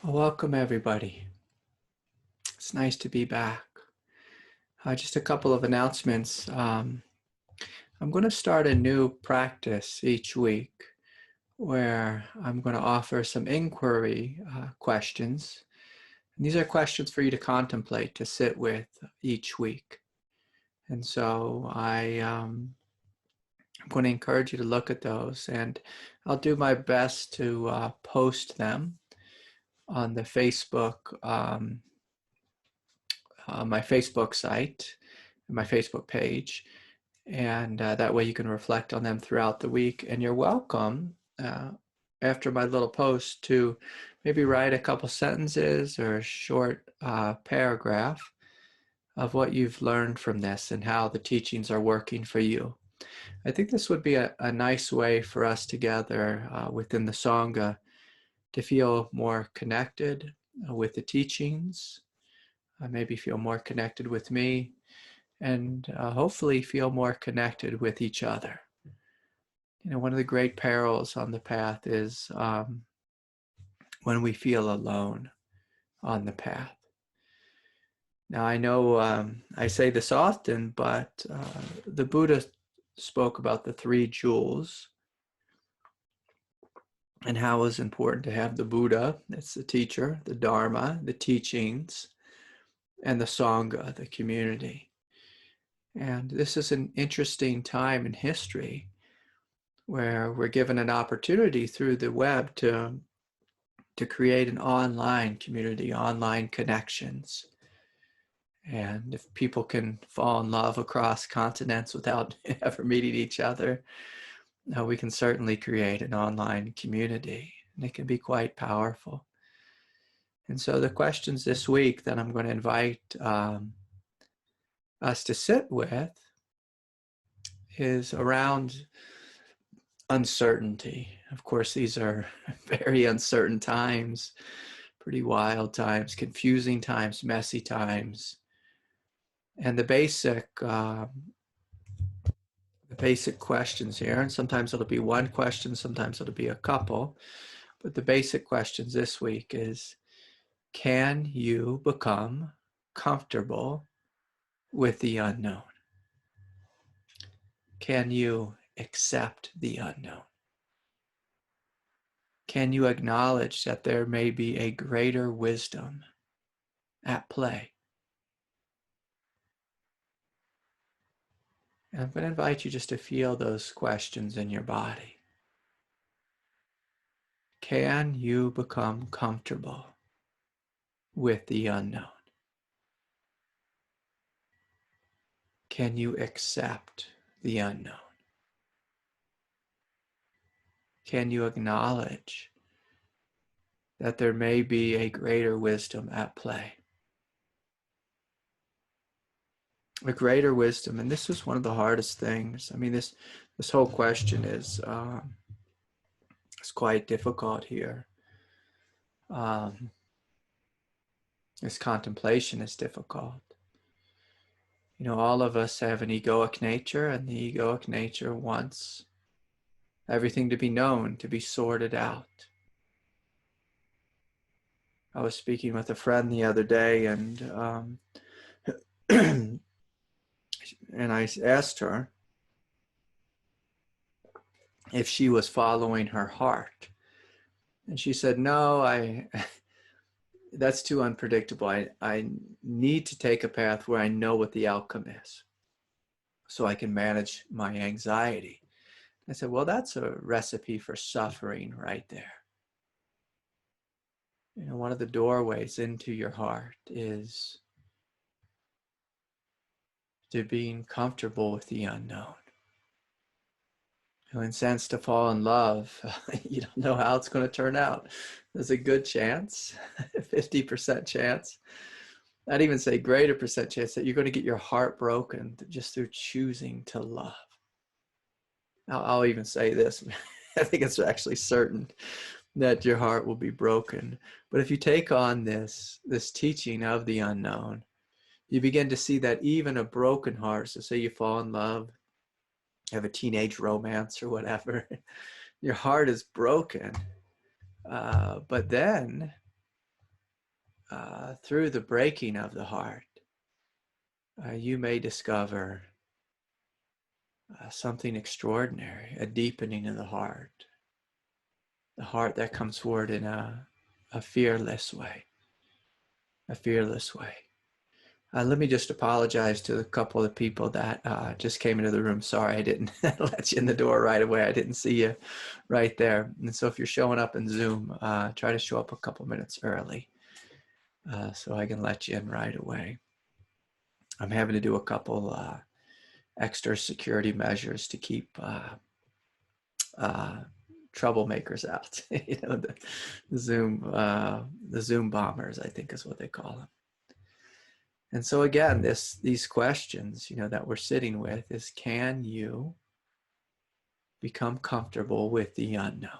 Welcome, everybody. It's nice to be back. Just a couple of announcements. I'm going to start a new practice each week where I'm going to offer some inquiry questions. And these are questions for you to contemplate, to sit with each week. And so I'm going to encourage you to look at those, and I'll do my best to post them on the Facebook, my Facebook site, my Facebook page, and that way you can reflect on them throughout the week. And you're welcome, after my little post, to maybe write a couple sentences or a short paragraph of what you've learned from this and how the teachings are working for you. I think this would be a nice way for us together within the Sangha to feel more connected with the teachings, maybe feel more connected with me, and hopefully feel more connected with each other. You know, one of the great perils on the path is when we feel alone on the path. Now, I know I say this often, but the Buddha spoke about the three jewels and how it was important to have the Buddha, that's the teacher, the Dharma, the teachings, and the Sangha, the community. And this is an interesting time in history where we're given an opportunity through the web to create an online community, online connections. And if people can fall in love across continents without ever meeting each other, we can certainly create an online community, and it can be quite powerful. And so the questions this week that I'm going to invite us to sit with is around uncertainty. Of course, these are very uncertain times, pretty wild times, confusing times, messy times. And the basic questions here, and sometimes it'll be one question, sometimes it'll be a couple, but the basic questions this week is, can you become comfortable with the unknown? Can you accept the unknown? Can you acknowledge that there may be a greater wisdom at play? And I'm going to invite you just to feel those questions in your body. Can you become comfortable with the unknown? Can you accept the unknown? Can you acknowledge that there may be a greater wisdom at play? A greater wisdom, and this is one of the hardest things. I mean, this whole question is it's quite difficult here. This contemplation is difficult. You know, all of us have an egoic nature, and the egoic nature wants everything to be known, to be sorted out. I was speaking with a friend the other day, and and I asked her if she was following her heart. And she said, no, that's too unpredictable. I need to take a path where I know what the outcome is so I can manage my anxiety. I said, well, that's a recipe for suffering right there. You know, one of the doorways into your heart is to being comfortable with the unknown. You know, in a sense, to fall in love, you don't know how it's going to turn out. There's a good chance, 50% chance, I'd even say greater percent chance that you're going to get your heart broken just through choosing to love. I'll even say this, I think it's actually certain that your heart will be broken. But if you take on this teaching of the unknown, you begin to see that even a broken heart, so say you fall in love, have a teenage romance or whatever, your heart is broken. But then through the breaking of the heart, you may discover something extraordinary, a deepening of the heart that comes forward in a fearless way, a fearless way. Let me just apologize to a couple of people that just came into the room. Sorry, I didn't let you in the door right away. I didn't see you right there. And so if you're showing up in Zoom, try to show up a couple minutes early so I can let you in right away. I'm having to do a couple extra security measures to keep troublemakers out. You know, the Zoom bombers, I think is what they call them. And so again, these questions, you know, that we're sitting with is, can you become comfortable with the unknown?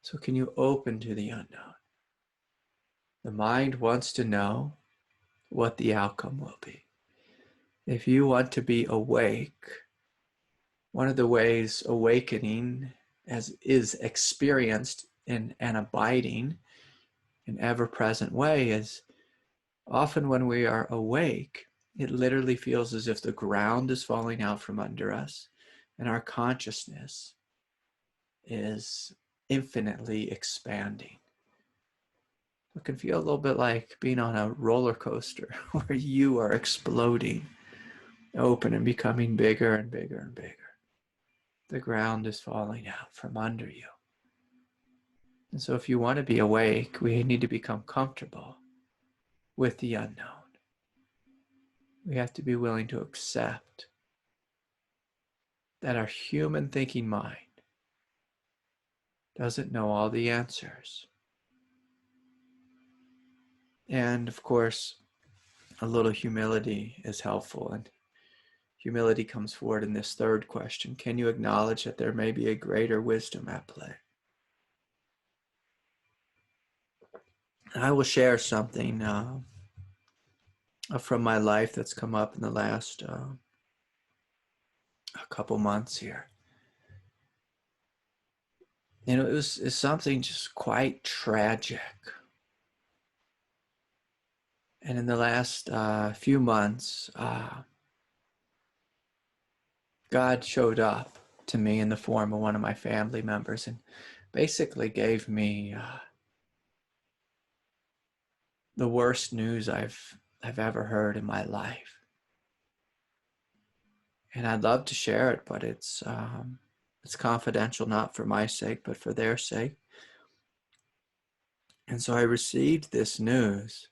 So can you open to the unknown? The mind wants to know what the outcome will be. If you want to be awake, one of the ways awakening is experienced in an abiding and ever-present way is often when we are awake, it literally feels as if the ground is falling out from under us and our consciousness is infinitely expanding. It can feel a little bit like being on a roller coaster where you are exploding, open and becoming bigger and bigger and bigger. The ground is falling out from under you. And so if you want to be awake, we need to become comfortable with the unknown. We have to be willing to accept that our human thinking mind doesn't know all the answers. And of course, a little humility is helpful. And humility comes forward in this third question. Can you acknowledge that there may be a greater wisdom at play? I will share something from my life that's come up in the last a couple months here. You know, it's something just quite tragic. And in the last few months, God showed up to me in the form of one of my family members and basically gave me the worst news I've ever heard in my life. And I'd love to share it, but it's confidential, not for my sake, but for their sake. And so I received this news,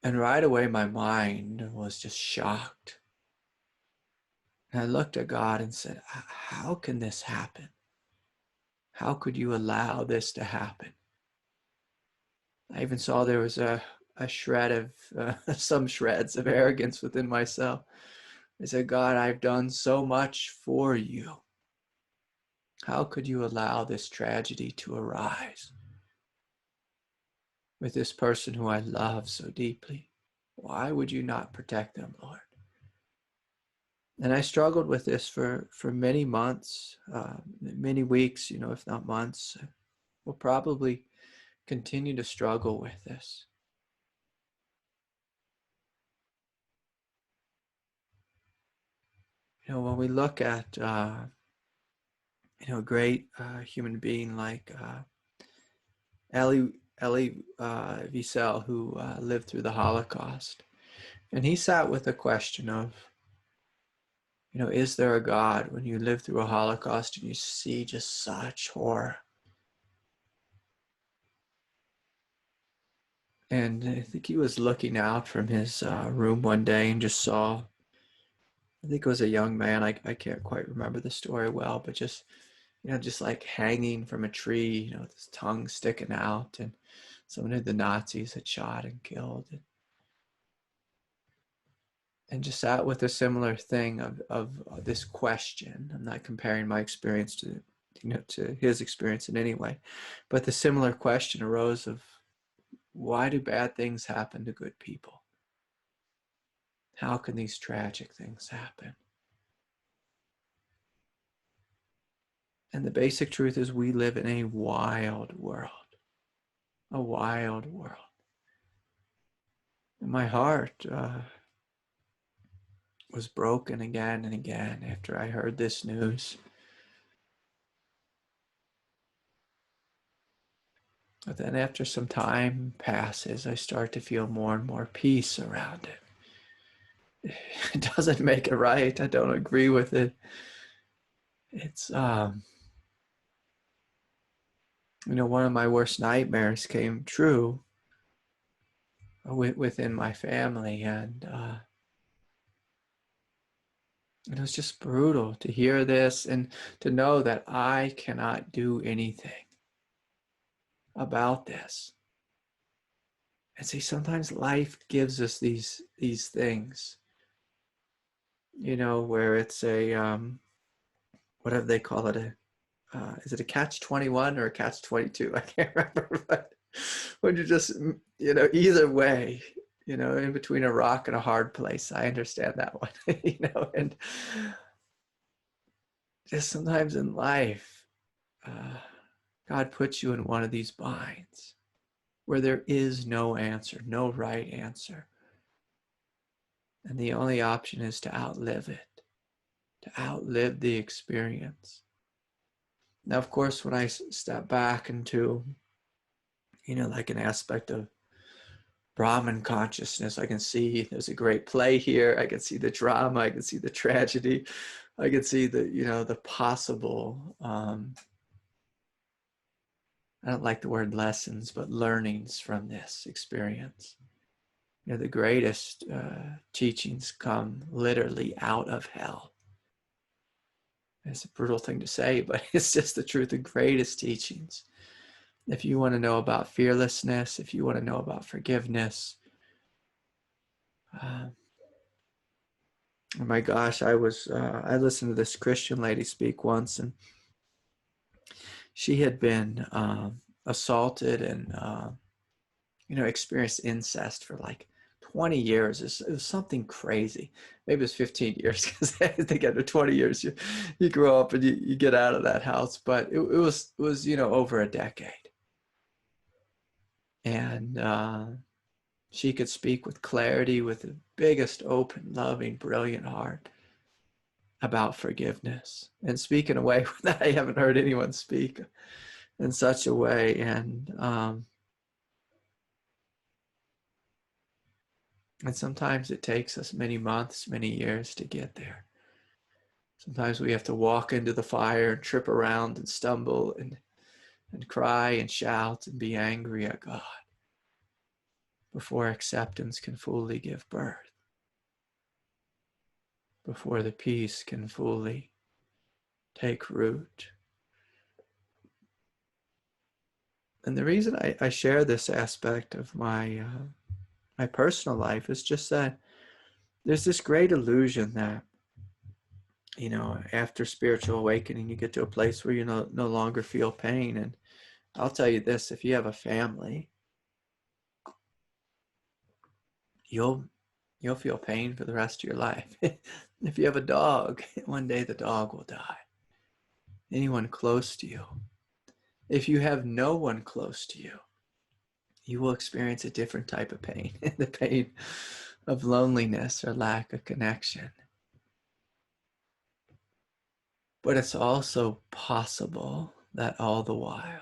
and right away my mind was just shocked. And I looked at God and said, how can this happen? How could you allow this to happen? I even saw there was a shred of, some shreds of arrogance within myself. I said, God, I've done so much for you. How could you allow this tragedy to arise with this person who I love so deeply? Why would you not protect them, Lord? And I struggled with this for many months, many weeks, you know, if not months. We'll probably continue to struggle with this. You know, when we look at, you know, a great human being like Elie Wiesel, who lived through the Holocaust, and he sat with the question of, you know, is there a God when you live through a Holocaust and you see just such horror? And I think he was looking out from his room one day and just saw, I think it was a young man, I can't quite remember the story well, but just, you know, just like hanging from a tree, you know, with his tongue sticking out, and someone who the Nazis had shot and killed. And just sat with a similar thing of this question. I'm not comparing my experience to, you know, to his experience in any way, but the similar question arose of, why do bad things happen to good people? How can these tragic things happen? And the basic truth is we live in a wild world. a wild world. And my heart was broken again and again after I heard this news. But then after some time passes, I start to feel more and more peace around it. It doesn't make it right. I don't agree with it. It's, one of my worst nightmares came true within my family. And it was just brutal to hear this and to know that I cannot do anything about this. And see, sometimes life gives us these things, where it's a, whatever they call it, is it a catch-21 or a catch-22? I can't remember, but when you just, either way, in between a rock and a hard place, I understand that one, and just sometimes in life, God puts you in one of these binds where there is no answer, no right answer. And the only option is to outlive it, to outlive the experience. Now, of course, when I step back into, like an aspect of Brahman consciousness, I can see there's a great play here. I can see the drama. I can see the tragedy. I can see the possible, I don't like the word lessons, but learnings from this experience. The greatest teachings come literally out of hell. It's a brutal thing to say, but it's just the truth. The greatest teachings. If you want to know about fearlessness, if you want to know about forgiveness, oh my gosh, I listened to this Christian lady speak once, and she had been assaulted and experienced incest for like 20 years. It was something crazy. Maybe it was 15 years, because I think after 20 years you grow up and you get out of that house. But it was over a decade. And she could speak with clarity, with the biggest, open, loving, brilliant heart about forgiveness, and speak in a way that I haven't heard anyone speak in such a way. And sometimes it takes us many months, many years to get there. Sometimes we have to walk into the fire and trip around and stumble and cry and shout and be angry at God before acceptance can fully give birth, before the peace can fully take root. And the reason I share this aspect of my personal life is just that there's this great illusion that, after spiritual awakening, you get to a place where you no longer feel pain. And I'll tell you this, if you have a family, you'll feel pain for the rest of your life. If you have a dog, one day the dog will die. Anyone close to you. If you have no one close to you, you will experience a different type of pain, the pain of loneliness or lack of connection. But it's also possible that all the while,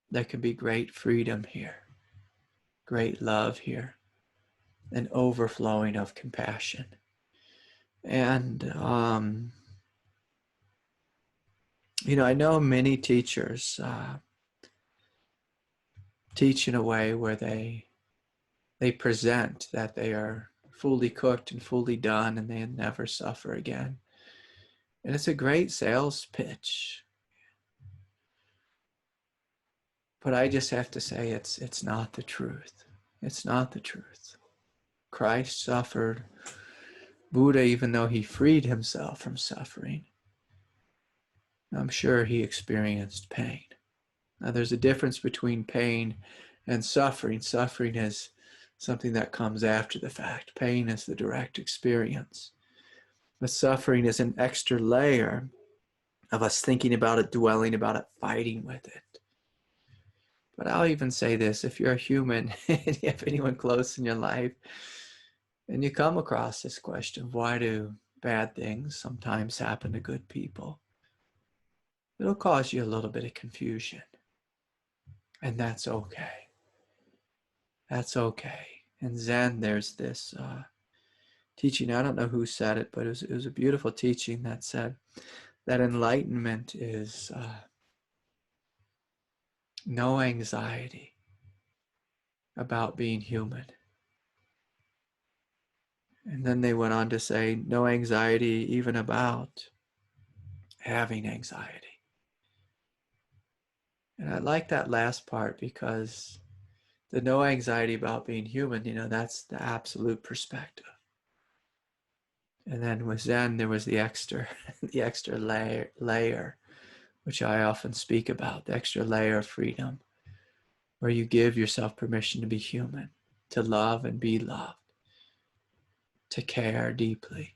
there can be great freedom here, great love here, an overflowing of compassion. And, I know many teachers teach in a way where they present that they are fully cooked and fully done and they never suffer again. And it's a great sales pitch. But I just have to say it's not the truth. It's not the truth. Christ suffered. Buddha, even though he freed himself from suffering, I'm sure he experienced pain. Now, there's a difference between pain and suffering. Suffering is something that comes after the fact. Pain is the direct experience. But suffering is an extra layer of us thinking about it, dwelling about it, fighting with it. But I'll even say this, if you're a human and you have anyone close in your life, and you come across this question, why do bad things sometimes happen to good people? It'll cause you a little bit of confusion. And that's okay. That's okay. In Zen, there's this teaching, I don't know who said it, but it was a beautiful teaching that said that enlightenment is no anxiety about being human. And then they went on to say, no anxiety even about having anxiety. And I like that last part because the no anxiety about being human, that's the absolute perspective. And then with Zen, there was the extra, the extra layer, which I often speak about, the extra layer of freedom, where you give yourself permission to be human, to love and be loved, to care deeply,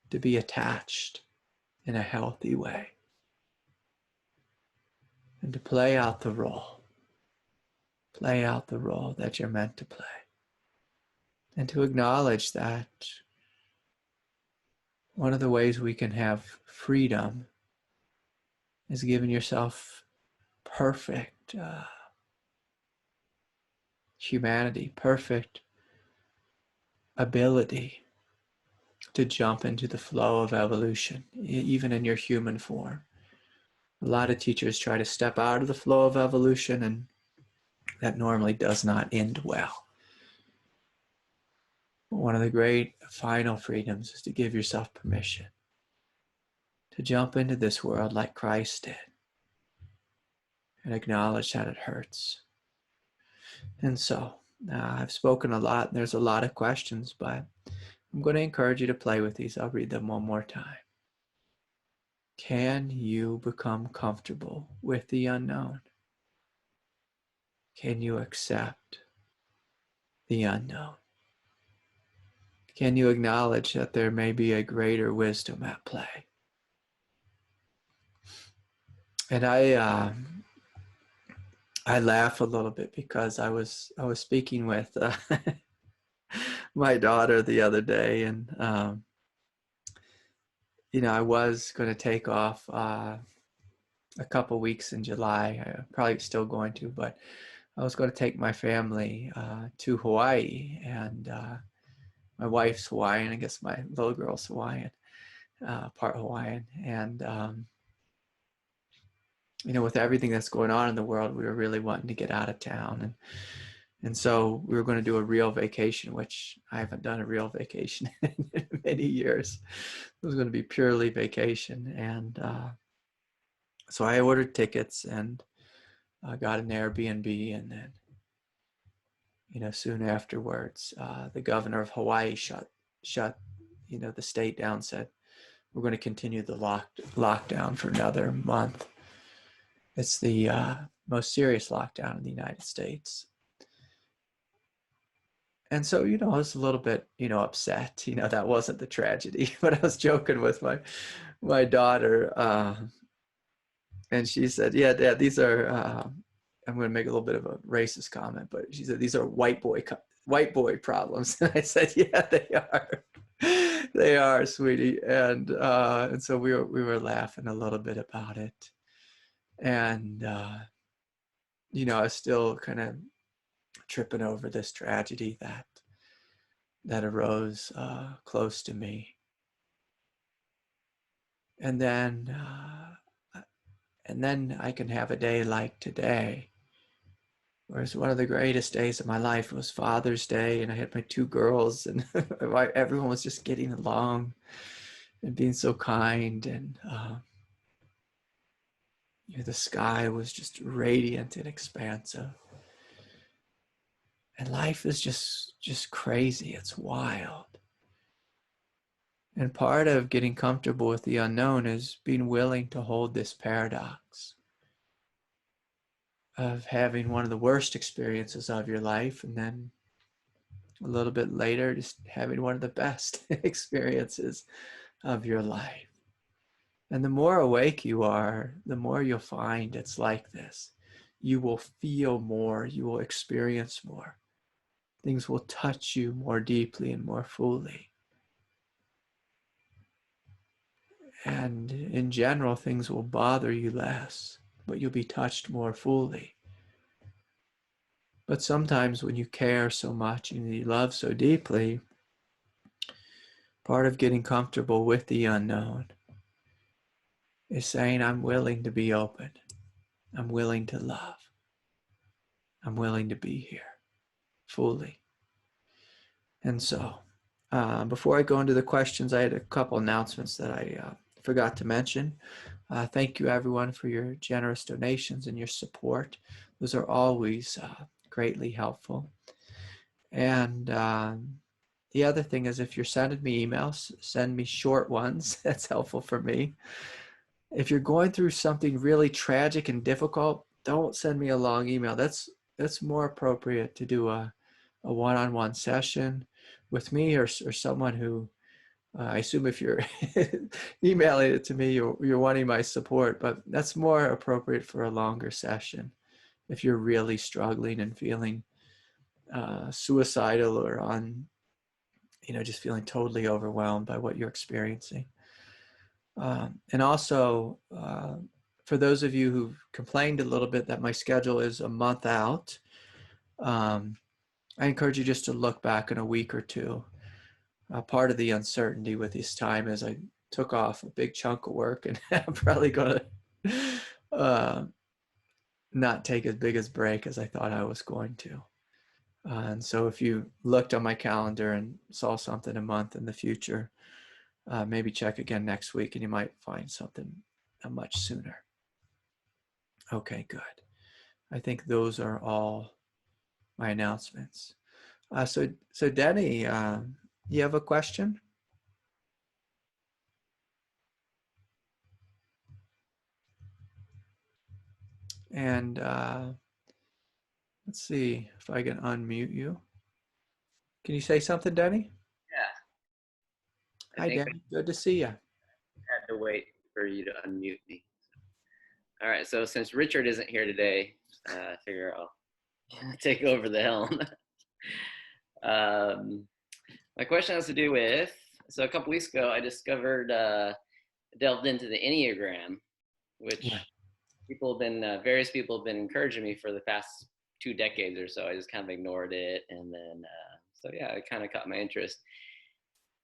to be attached in a healthy way, and to play out the role that you're meant to play, and to acknowledge that one of the ways we can have freedom is giving yourself perfect humanity, perfect ability to jump into the flow of evolution, even in your human form. A lot of teachers try to step out of the flow of evolution, and that normally does not end well. One of the great final freedoms is to give yourself permission to jump into this world like Christ did and acknowledge that it hurts. And so, I've spoken a lot, and there's a lot of questions, but I'm going to encourage you to play with these. I'll read them one more time. Can you become comfortable with the unknown? Can you accept the unknown? Can you acknowledge that there may be a greater wisdom at play? And I laugh a little bit because I was speaking with my daughter the other day, and I was going to take off a couple weeks in July. I'm probably still going to, but I was going to take my family to Hawaii, and my wife's Hawaiian. I guess my little girl's Hawaiian, part Hawaiian, and with everything that's going on in the world, we were really wanting to get out of town, and so we were going to do a real vacation, which I haven't done a real vacation in many years. It was going to be purely vacation, and so I ordered tickets and got an Airbnb, and then soon afterwards, the governor of Hawaii shut the state down, said we're going to continue the lockdown for another month. It's the most serious lockdown in the United States. And so, I was a little bit, upset. That wasn't the tragedy. But I was joking with my daughter, and she said, "Yeah, Dad, these are." I'm going to make a little bit of a racist comment, but she said these are white boy problems. And I said, "Yeah, they are. They are, sweetie." And so we were laughing a little bit about it, and I was still kind of tripping over this tragedy that arose close to me. And then I can have a day like today, whereas one of the greatest days of my life was Father's Day, and I had my two girls, and everyone was just getting along and being so kind, and the sky was just radiant and expansive. And life is just crazy. It's wild. And part of getting comfortable with the unknown is being willing to hold this paradox of having one of the worst experiences of your life, and then a little bit later just having one of the best experiences of your life. And the more awake you are, the more you'll find it's like this. you will feel more, you will experience more. Things will touch you more deeply and more fully. And in general, things will bother you less, but you'll be touched more fully. But sometimes when you care so much and you love so deeply, part of getting comfortable with the unknown is saying, I'm willing to be open. I'm willing to love. I'm willing to be here fully. And so, before I go into the questions, I had a couple announcements that I forgot to mention. Thank you, everyone, for your generous donations and your support. Those are always greatly helpful. And the other thing is, if you're sending me emails, send me short ones. That's helpful for me. If you're going through something really tragic and difficult, don't send me a long email. That's more appropriate to do a one-on-one session with me or someone who, I assume if you're emailing it to me, you're wanting my support, but that's more appropriate for a longer session. If you're really struggling and feeling suicidal or just feeling totally overwhelmed by what you're experiencing. And also, for those of you who've complained a little bit that my schedule is a month out, I encourage you just to look back in a week or two. Part of the uncertainty with this time is I took off a big chunk of work, and I'm probably going to not take as big a break as I thought I was going to. And so if you looked on my calendar and saw something a month in the future, maybe check again next week and you might find something much sooner. Okay, good. I think those are all my announcements. So Denny, you have a question? And let's see if I can unmute you. Can you say something, Denny? Yeah. Hi, Denny. Good to see you. Had to wait for you to unmute me. All right. So since Richard isn't here today, I figure I'll take over the helm. My question has to do with, so a couple weeks ago, I discovered, delved into the Enneagram, which various people have been encouraging me for the past 2 decades or so. I just kind of ignored it. And then, it kind of caught my interest.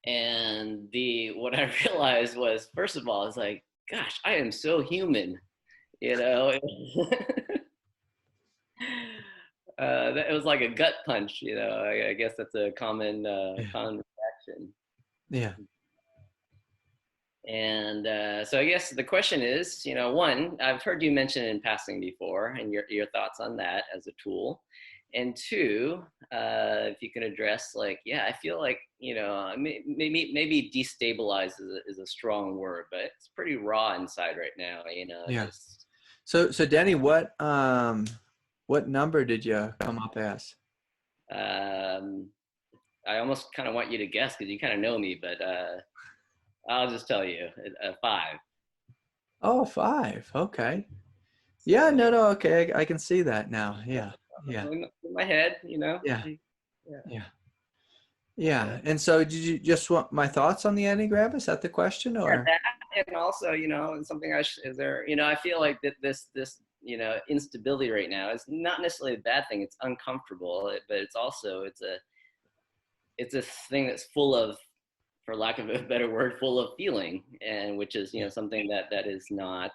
And what I realized was, first of all, it's like, gosh, I am so human, It was like a gut punch, I guess that's a common reaction. Yeah. And so I guess the question is, one, I've heard you mention it in passing before, and your thoughts on that as a tool. And two, if you can address, I feel like, maybe destabilize is a strong word, but it's pretty raw inside right now, Yeah. So Denny, what number did you come up as? I almost kind of want you to guess because you kind of know me, but I'll just tell you, 5. Oh, 5. Okay. Yeah, no, okay. I can see that now. Yeah. In my head, Yeah. Yeah. And so did you just want my thoughts on the Enneagram? Is that the question? Or that, and also, something I feel like that this instability right now is not necessarily a bad thing. It's uncomfortable, but it's also, it's a thing that's full of, for lack of a better word, full of feeling, and which is, something that is not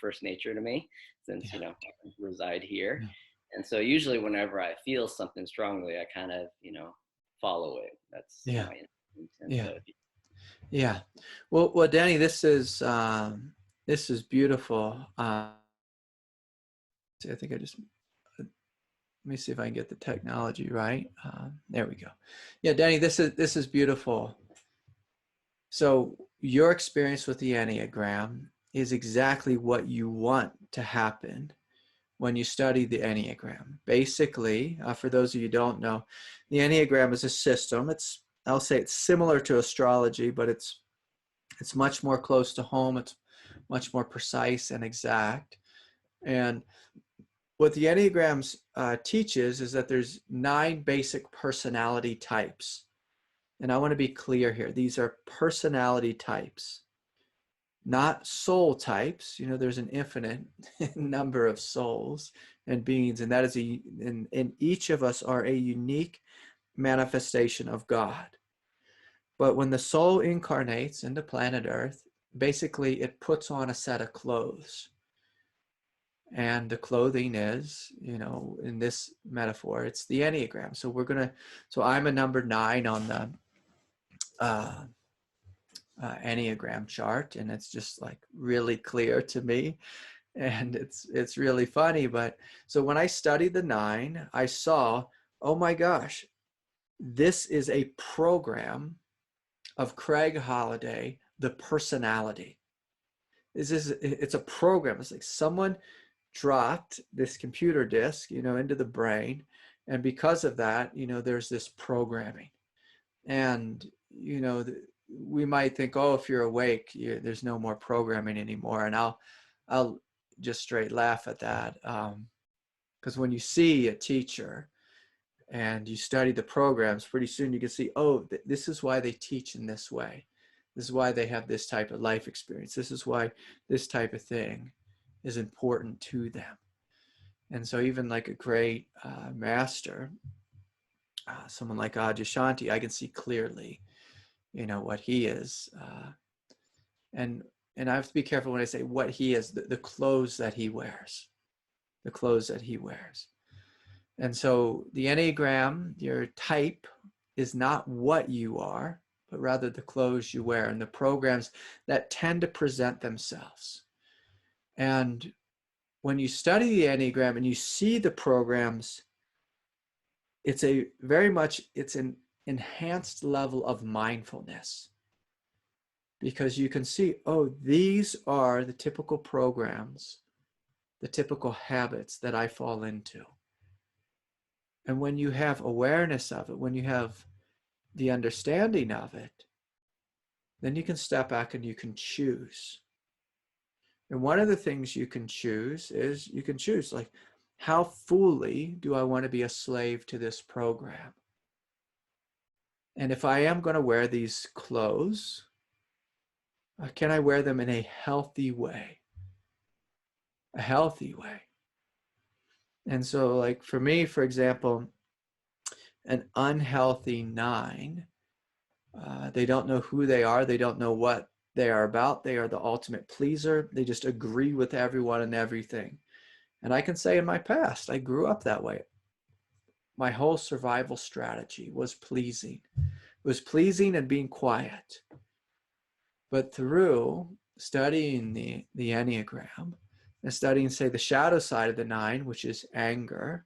first nature to me, since, I reside here. Yeah. And so usually whenever I feel something strongly, I kind of, follow it. That's my instinct. Yeah. Well, Danny, this is beautiful. I think let me see if I can get the technology right. There we go. Yeah, Danny, this is beautiful. So your experience with the Enneagram is exactly what you want to happen when you study the Enneagram. Basically, for those of you who don't know, the Enneagram is a system. I'll say it's similar to astrology, but it's much more close to home. It's much more precise and exact. And what the Enneagrams teaches is that there's 9 basic personality types. And I want to be clear here. These are personality types, not soul types. You know, there's an infinite number of souls and beings, and that is and each of us are a unique manifestation of God. But when the soul incarnates into planet Earth, basically it puts on a set of clothes. And the clothing is, you know, in this metaphor, it's the Enneagram. So I'm a number 9 on the Enneagram chart, and it's just like really clear to me. And it's really funny. But so when I studied the 9, I saw, oh my gosh, this is a program of Craig Holliday, the personality. It's a program. It's like someone dropped this computer disk, you know, into the brain. And because of that, you know, there's this programming. And, you know, we might think, oh, if you're awake, there's no more programming anymore. And I'll just straight laugh at that. Because when you see a teacher and you study the programs, pretty soon you can see, oh, this is why they teach in this way. This is why they have this type of life experience. This is why this type of thing is important to them. And so even like a great master, someone like Adyashanti, I can see clearly, you know, what he is. And I have to be careful when I say what he is, the clothes that he wears, the clothes that he wears. And so the Enneagram, your type, is not what you are, but rather the clothes you wear and the programs that tend to present themselves. And when you study the Enneagram and you see the programs, it's an enhanced level of mindfulness, because you can see, oh, these are the typical programs, the typical habits that I fall into. And when you have awareness of it, when you have the understanding of it, then you can step back and you can choose. And one of the things you can choose is you can choose, like, how fully do I want to be a slave to this program? And if I am going to wear these clothes, can I wear them in a healthy way? A healthy way. And so, like for me, for example, an unhealthy 9, they don't know who they are. They don't know what they are about. They are the ultimate pleaser. They just agree with everyone and everything. And I can say in my past, I grew up that way. My whole survival strategy was pleasing. It was pleasing and being quiet. But through studying the Enneagram and studying, say, the shadow side of the 9, which is anger.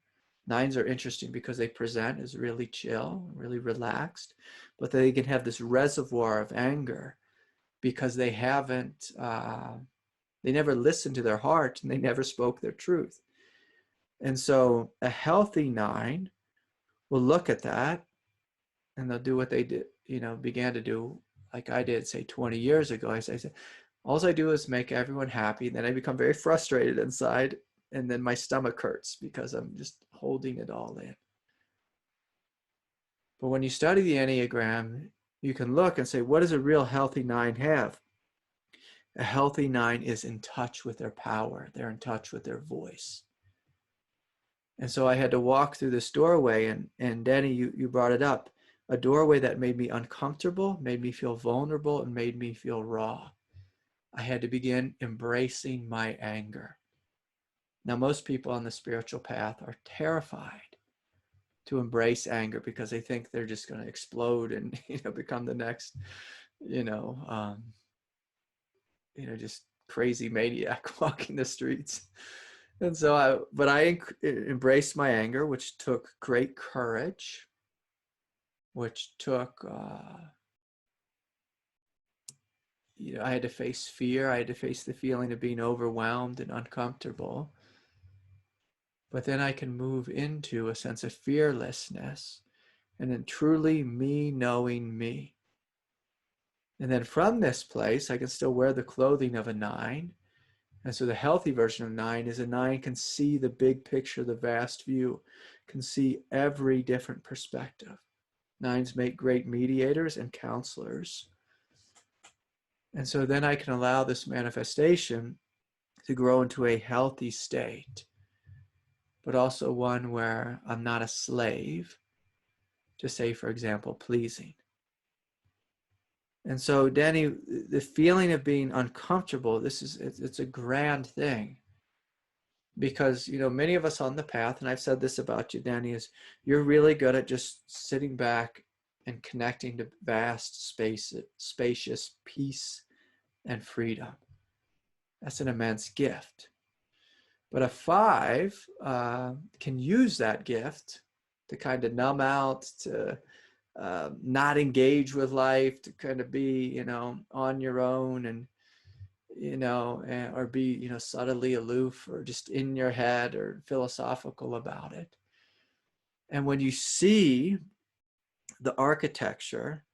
9s are interesting because they present as really chill, really relaxed, but they can have this reservoir of anger because they haven't, they never listened to their heart and they never spoke their truth. And so a healthy 9 will look at that and they'll do what they did, you know, began to do, like I did, say 20 years ago. I said, all I do is make everyone happy. And then I become very frustrated inside. And then my stomach hurts because I'm just holding it all in. But when you study the Enneagram, you can look and say, what does a real healthy 9 have? A healthy 9 is in touch with their power. They're in touch with their voice. And so I had to walk through this doorway, and Danny, you brought it up, a doorway that made me uncomfortable, made me feel vulnerable, and made me feel raw. I had to begin embracing my anger. Now, most people on the spiritual path are terrified to embrace anger because they think they're just going to explode and, you know, become the next, just crazy maniac walking the streets. And so I embraced my anger, which took great courage, which took, I had to face fear. I had to face the feeling of being overwhelmed and uncomfortable. But then I can move into a sense of fearlessness and then truly me knowing me. And then from this place, I can still wear the clothing of a 9. And so the healthy version of 9 is a 9 can see the big picture, the vast view, can see every different perspective. 9s make great mediators and counselors. And so then I can allow this manifestation to grow into a healthy state, but also one where I'm not a slave to, say, for example, pleasing. And so, Danny, the feeling of being uncomfortable, it's a grand thing. Because, many of us on the path, and I've said this about you, Danny, is you're really good at just sitting back and connecting to vast space, spacious peace and freedom. That's an immense gift. But a 5 can use that gift to kind of numb out, to not engage with life, to kind of be, on your own, and, or be, subtly aloof, or just in your head, or philosophical about it. And when you see the architecture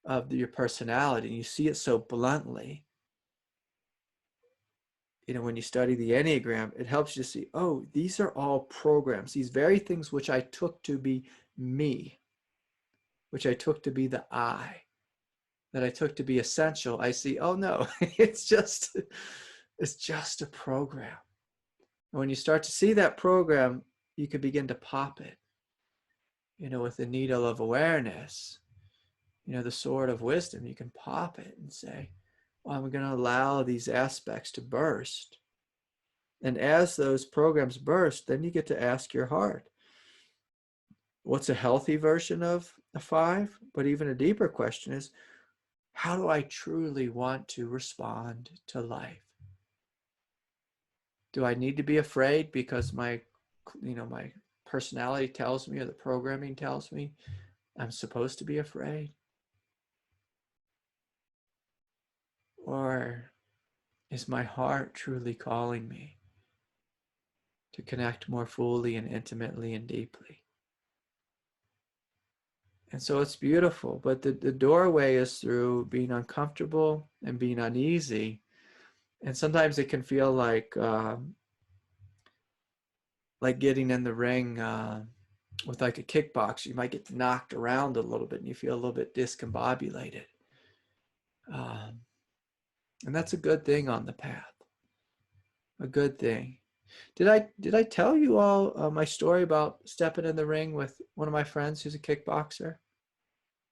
of your personality, and you see it so bluntly, when you study the Enneagram, it helps you see, oh, these are all programs, these very things which I took to be me, which I took to be the I, that I took to be essential. I see, oh no, it's just a program. And when you start to see that program, you can begin to pop it, with the needle of awareness, the sword of wisdom. You can pop it and say, well, I'm going to allow these aspects to burst. And as those programs burst, then you get to ask your heart, what's a healthy version of a 5? But even a deeper question is, how do I truly want to respond to life? Do I need to be afraid because my personality tells me, or the programming tells me I'm supposed to be afraid? Or is my heart truly calling me to connect more fully and intimately and deeply? And so it's beautiful, but the doorway is through being uncomfortable and being uneasy. And sometimes it can feel like getting in the ring with like a kickboxer. You might get knocked around a little bit and you feel a little bit discombobulated. And that's a good thing on the path. A good thing. Did I tell you all my story about stepping in the ring with one of my friends who's a kickboxer?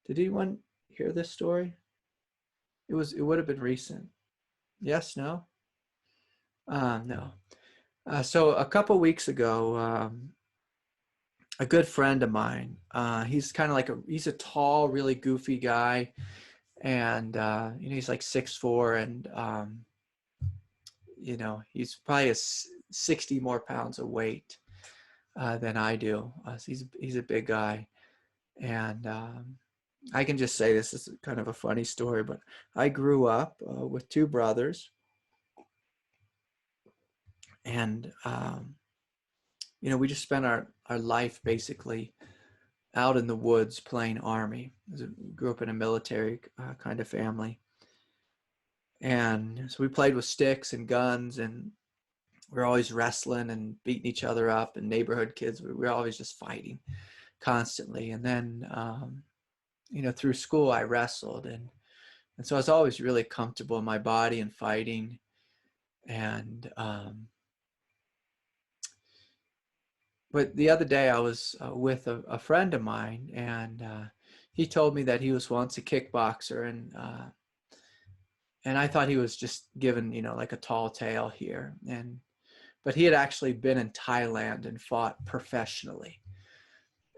Did anyone hear this story? It would have been recent. Yes, no? No. So a couple weeks ago, a good friend of mine, he's kind of he's a tall, really goofy guy. And, he's like 6'4", and, he's probably 60 more pounds of weight than I do. So he's a big guy. And I can just say this is kind of a funny story, but I grew up with 2 brothers. And, we just spent our life basically out in the woods playing army. Grew up in a military kind of family. And so we played with sticks and guns, and we were always wrestling and beating each other up, and neighborhood kids, we were always just fighting constantly. And then, through school, I wrestled. And so I was always really comfortable in my body and fighting. And, but the other day I was with a friend of mine, and he told me that he was once a kickboxer, and I thought he was just given, like a tall tale here. But he had actually been in Thailand and fought professionally.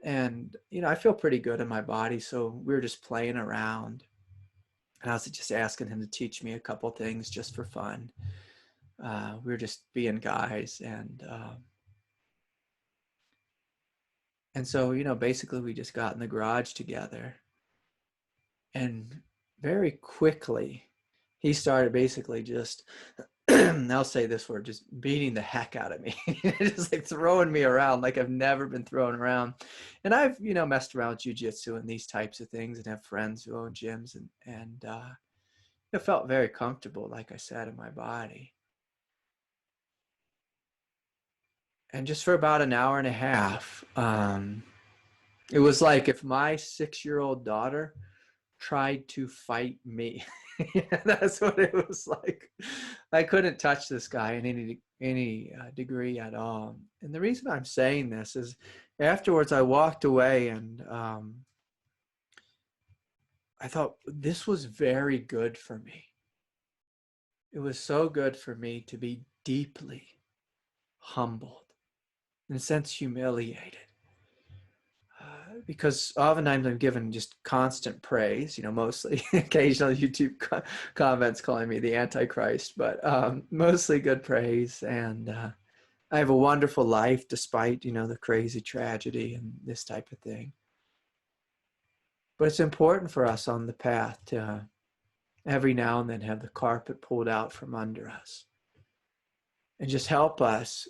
And, I feel pretty good in my body. So we were just playing around, and I was just asking him to teach me a couple things just for fun. We were just being guys. And so, basically we just got in the garage together, and very quickly he started basically just, I'll say this word, just beating the heck out of me, just like throwing me around like I've never been thrown around. And I've, messed around with jiu-jitsu and these types of things, and have friends who own gyms, and it felt very comfortable, like I said, in my body. And just for about an hour and a half, it was like if my 6-year-old daughter tried to fight me. That's what it was like. I couldn't touch this guy in any degree at all. And the reason I'm saying this is afterwards I walked away and I thought this was very good for me. It was so good for me to be deeply humbled, in a sense humiliated. Because oftentimes I'm given just constant praise, mostly occasional YouTube comments calling me the Antichrist, but mostly good praise. And I have a wonderful life despite, the crazy tragedy and this type of thing. But it's important for us on the path to every now and then have the carpet pulled out from under us and just help us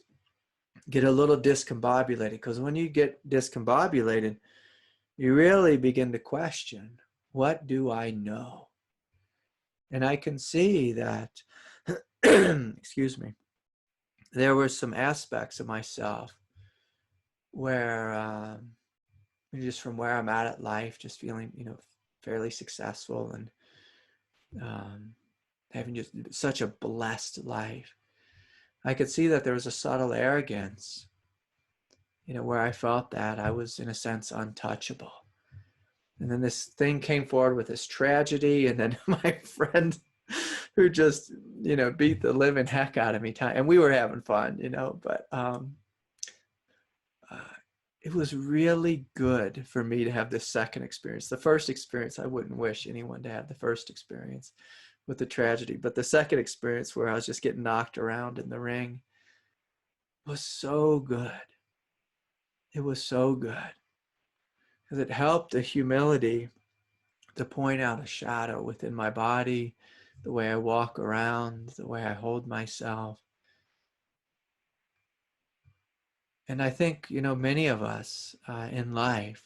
get a little discombobulated. Because when you get discombobulated, you really begin to question, what do I know? And I can see that, excuse me, there were some aspects of myself where, just from where I'm at life, just feeling, fairly successful and having just such a blessed life. I could see that there was a subtle arrogance, where I felt that I was, in a sense, untouchable. And then this thing came forward with this tragedy, and then my friend who just, beat the living heck out of me, and we were having fun, but it was really good for me to have this second experience. The first experience, I wouldn't wish anyone to have the first experience with the tragedy, but the second experience where I was just getting knocked around in the ring was so good. It was so good because it helped the humility to point out a shadow within my body, the way I walk around, the way I hold myself. And I think, many of us in life,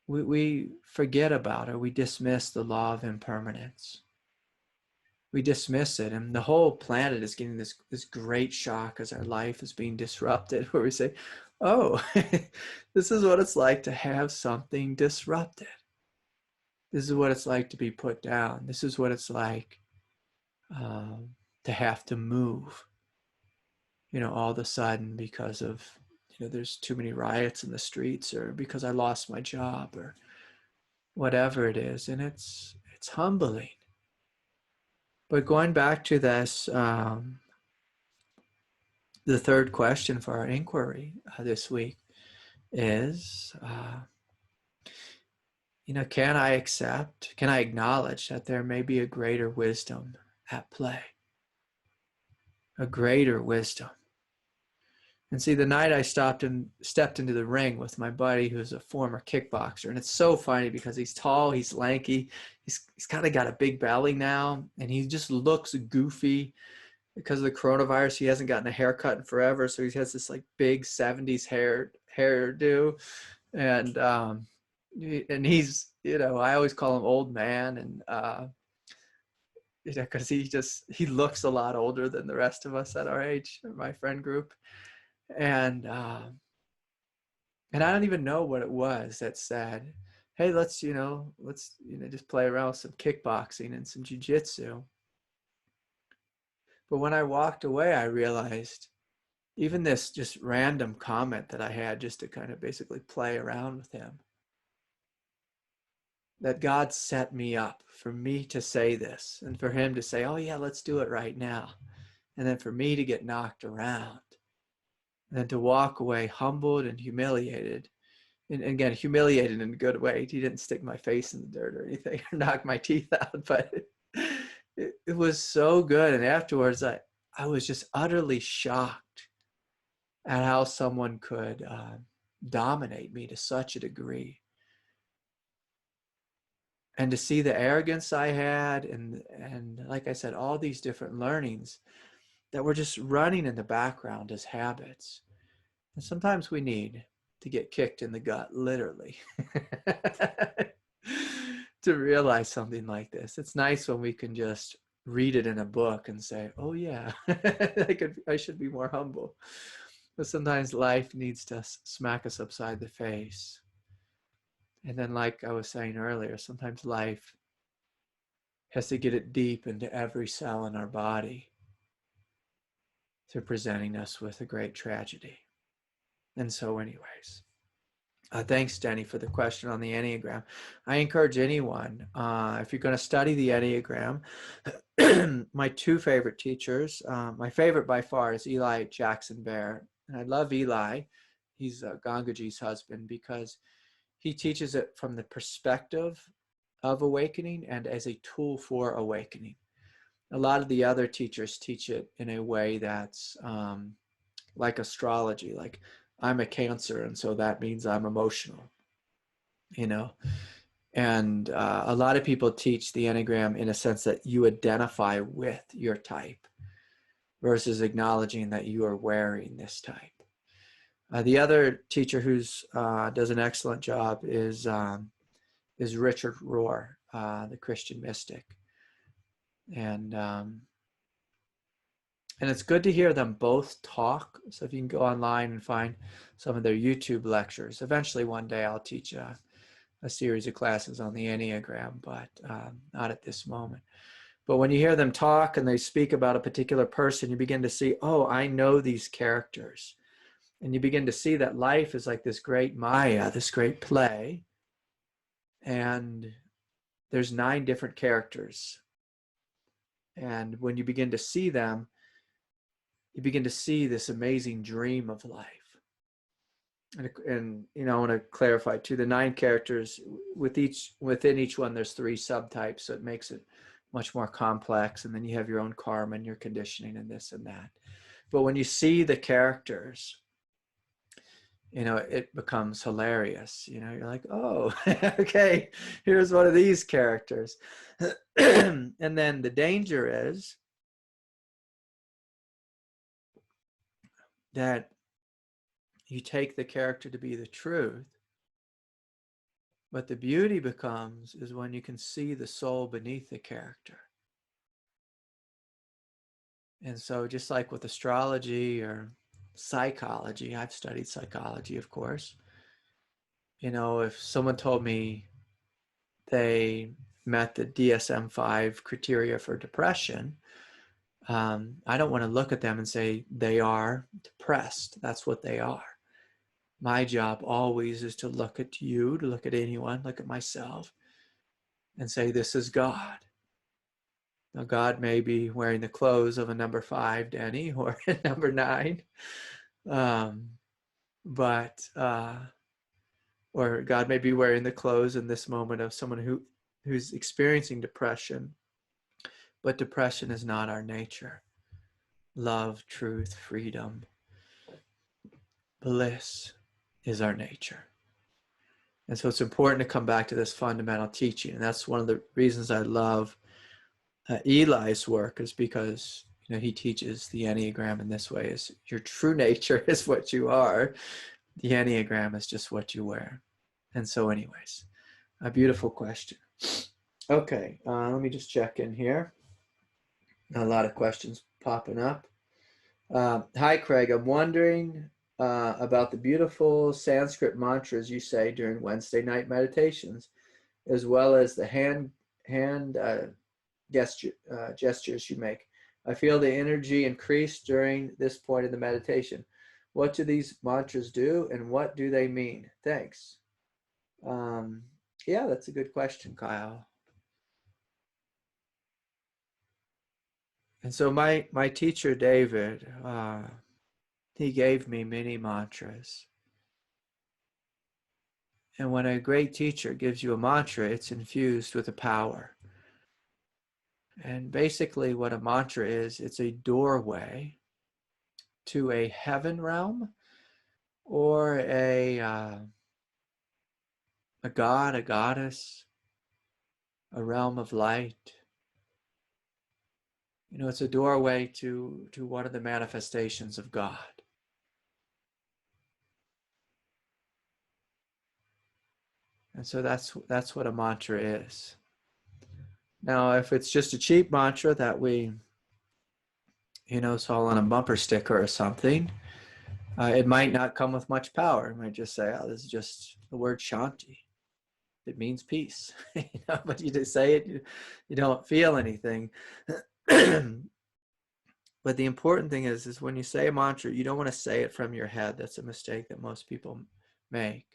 we forget about or we dismiss the law of impermanence. We dismiss it, and the whole planet is getting this great shock as our life is being disrupted, where we say, oh, this is what it's like to have something disrupted. This is what it's like to be put down. This is what it's like to have to move, all of a sudden because of, there's too many riots in the streets, or because I lost my job, or whatever it is. And it's humbling. But going back to this, the third question for our inquiry this week is, can I acknowledge that there may be a greater wisdom at play? A greater wisdom. And see, the night I stepped into the ring with my buddy who's a former kickboxer, and it's so funny because he's tall, he's lanky, he's kind of got a big belly now, and he just looks goofy because of the coronavirus. He hasn't gotten a haircut in forever, so he has this like big 70s hairdo, and he's, I always call him old man, and because he looks a lot older than the rest of us at our age, my friend group. And I don't even know what it was that said, hey, let's just play around with some kickboxing and some jiu-jitsu. But when I walked away, I realized even this just random comment that I had just to kind of basically play around with him, that God set me up for me to say this, and for him to say, oh yeah, let's do it right now. And then for me to get knocked around. And then to walk away humbled and humiliated. And again, humiliated in a good way. He didn't stick my face in the dirt or anything or knock my teeth out, but it was so good. And afterwards, I was just utterly shocked at how someone could dominate me to such a degree. And to see the arrogance I had, and like I said, all these different learnings that were just running in the background as habits. And sometimes we need to get kicked in the gut, literally, to realize something like this. It's nice when we can just read it in a book and say, oh yeah, I should be more humble. But sometimes life needs to smack us upside the face. And then, like I was saying earlier, sometimes life has to get it deep into every cell in our body through presenting us with a great tragedy. And so anyways, thanks, Denny, for the question on the Enneagram. I encourage anyone, if you're going to study the Enneagram, my two favorite teachers, my favorite by far is Eli Jaxon Bear. And I love Eli. He's Gangaji's husband because he teaches it from the perspective of awakening and as a tool for awakening. A lot of the other teachers teach it in a way that's like astrology, like I'm a Cancer, and so that means I'm emotional, you know. And a lot of people teach the Enneagram in a sense that you identify with your type versus acknowledging that you are wearing this type. The other teacher who's does an excellent job is Richard Rohr, the Christian mystic, and it's good to hear them both talk. So if you can go online and find some of their YouTube lectures, eventually one day I'll teach a series of classes on the Enneagram, but not at this moment. But when you hear them talk and they speak about a particular person, you begin to see, oh, I know these characters. And you begin to see that life is like this great Maya, this great play. And there's 9 different characters. And when you begin to see them, you begin to see this amazing dream of life. And you know, I want to clarify too, the 9 characters, within each one, there's 3 subtypes, so it makes it much more complex. And then you have your own karma and your conditioning and this and that. But when you see the characters, you know, it becomes hilarious. You know, you're like, oh, okay, here's one of these characters. And then the danger is that you take the character to be the truth, but the beauty becomes is when you can see the soul beneath the character. And so just like with astrology or psychology, I've studied psychology, of course. You know, if someone told me they met the DSM-5 criteria for depression, I don't want to look at them and say they are depressed. That's what they are. My job always is to look at you, to look at anyone, look at myself, and say, this is God. Now, God may be wearing the clothes of a number 5, Denny, or a number 9, or God may be wearing the clothes in this moment of someone who's experiencing depression, but depression is not our nature. Love, truth, freedom, bliss is our nature. And so it's important to come back to this fundamental teaching. And that's one of the reasons I love Eli's work, is because, you know, he teaches the Enneagram in this way: is your true nature is what you are. The Enneagram is just what you wear. And so anyways, a beautiful question. Okay, let me just check in here. A lot of questions popping up. Hi, Craig. I'm wondering about the beautiful Sanskrit mantras you say during Wednesday night meditations, as well as the hand gestures you make. I feel the energy increase during this point of the meditation. What do these mantras do, and what do they mean? Thanks. Yeah, that's a good question, Kyle. And so my teacher, David, he gave me many mantras. And when a great teacher gives you a mantra, it's infused with a power. And basically what a mantra is, it's a doorway to a heaven realm, or a god, a goddess, a realm of light. You know, it's a doorway to one of the manifestations of God. And so that's what a mantra is. Now, if it's just a cheap mantra that we, saw on a bumper sticker or something, it might not come with much power. It might just say, oh, this is just the word Shanti. It means peace. But you just say it, you don't feel anything. But the important thing is when you say a mantra, you don't want to say it from your head. That's a mistake that most people make.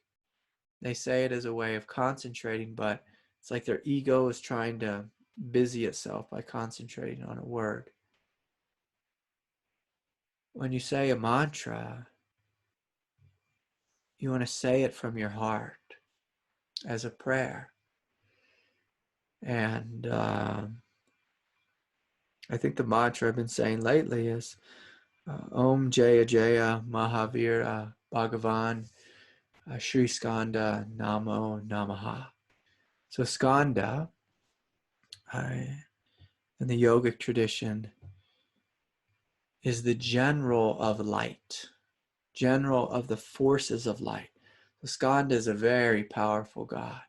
They say it as a way of concentrating, but it's like their ego is trying to busy itself by concentrating on a word. When you say a mantra, you want to say it from your heart as a prayer. And I think the mantra I've been saying lately is Om Jaya Jaya Mahavira Bhagavan Shri Skanda Namo Namaha. So Skanda, in the yogic tradition, is the general of light, general of the forces of light. So Skanda is a very powerful god.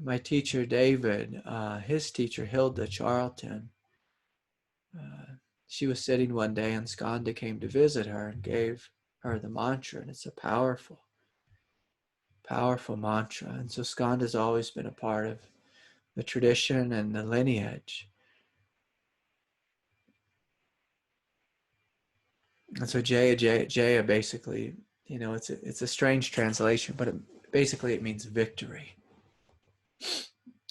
My teacher David, his teacher Hilda Charlton, she was sitting one day and Skanda came to visit her and gave her the mantra, and it's a powerful, powerful mantra. And so Skanda has always been a part of the tradition and the lineage. And so Jaya Jaya Jaya basically, it's a strange translation, but basically it means victory.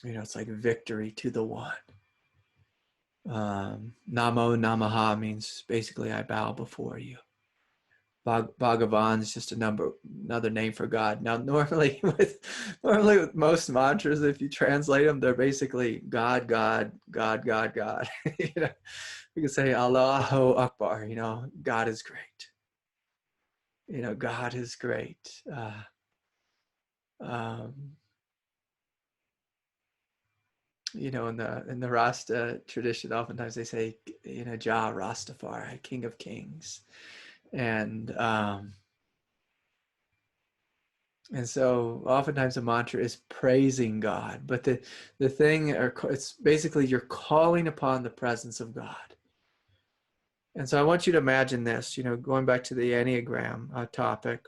It's like victory to the one. Namo Namaha means basically I bow before you. Bhagavan is just another name for God. Now, normally with most mantras, if you translate them, they're basically God, God, God, God, God. You can say Allahu Akbar. God is great. God is great. In the Rasta tradition, oftentimes they say, Jah Rastafari, King of Kings, and so oftentimes a mantra is praising God, but the thing, it's basically you're calling upon the presence of God. And so I want you to imagine this, going back to the Enneagram topic.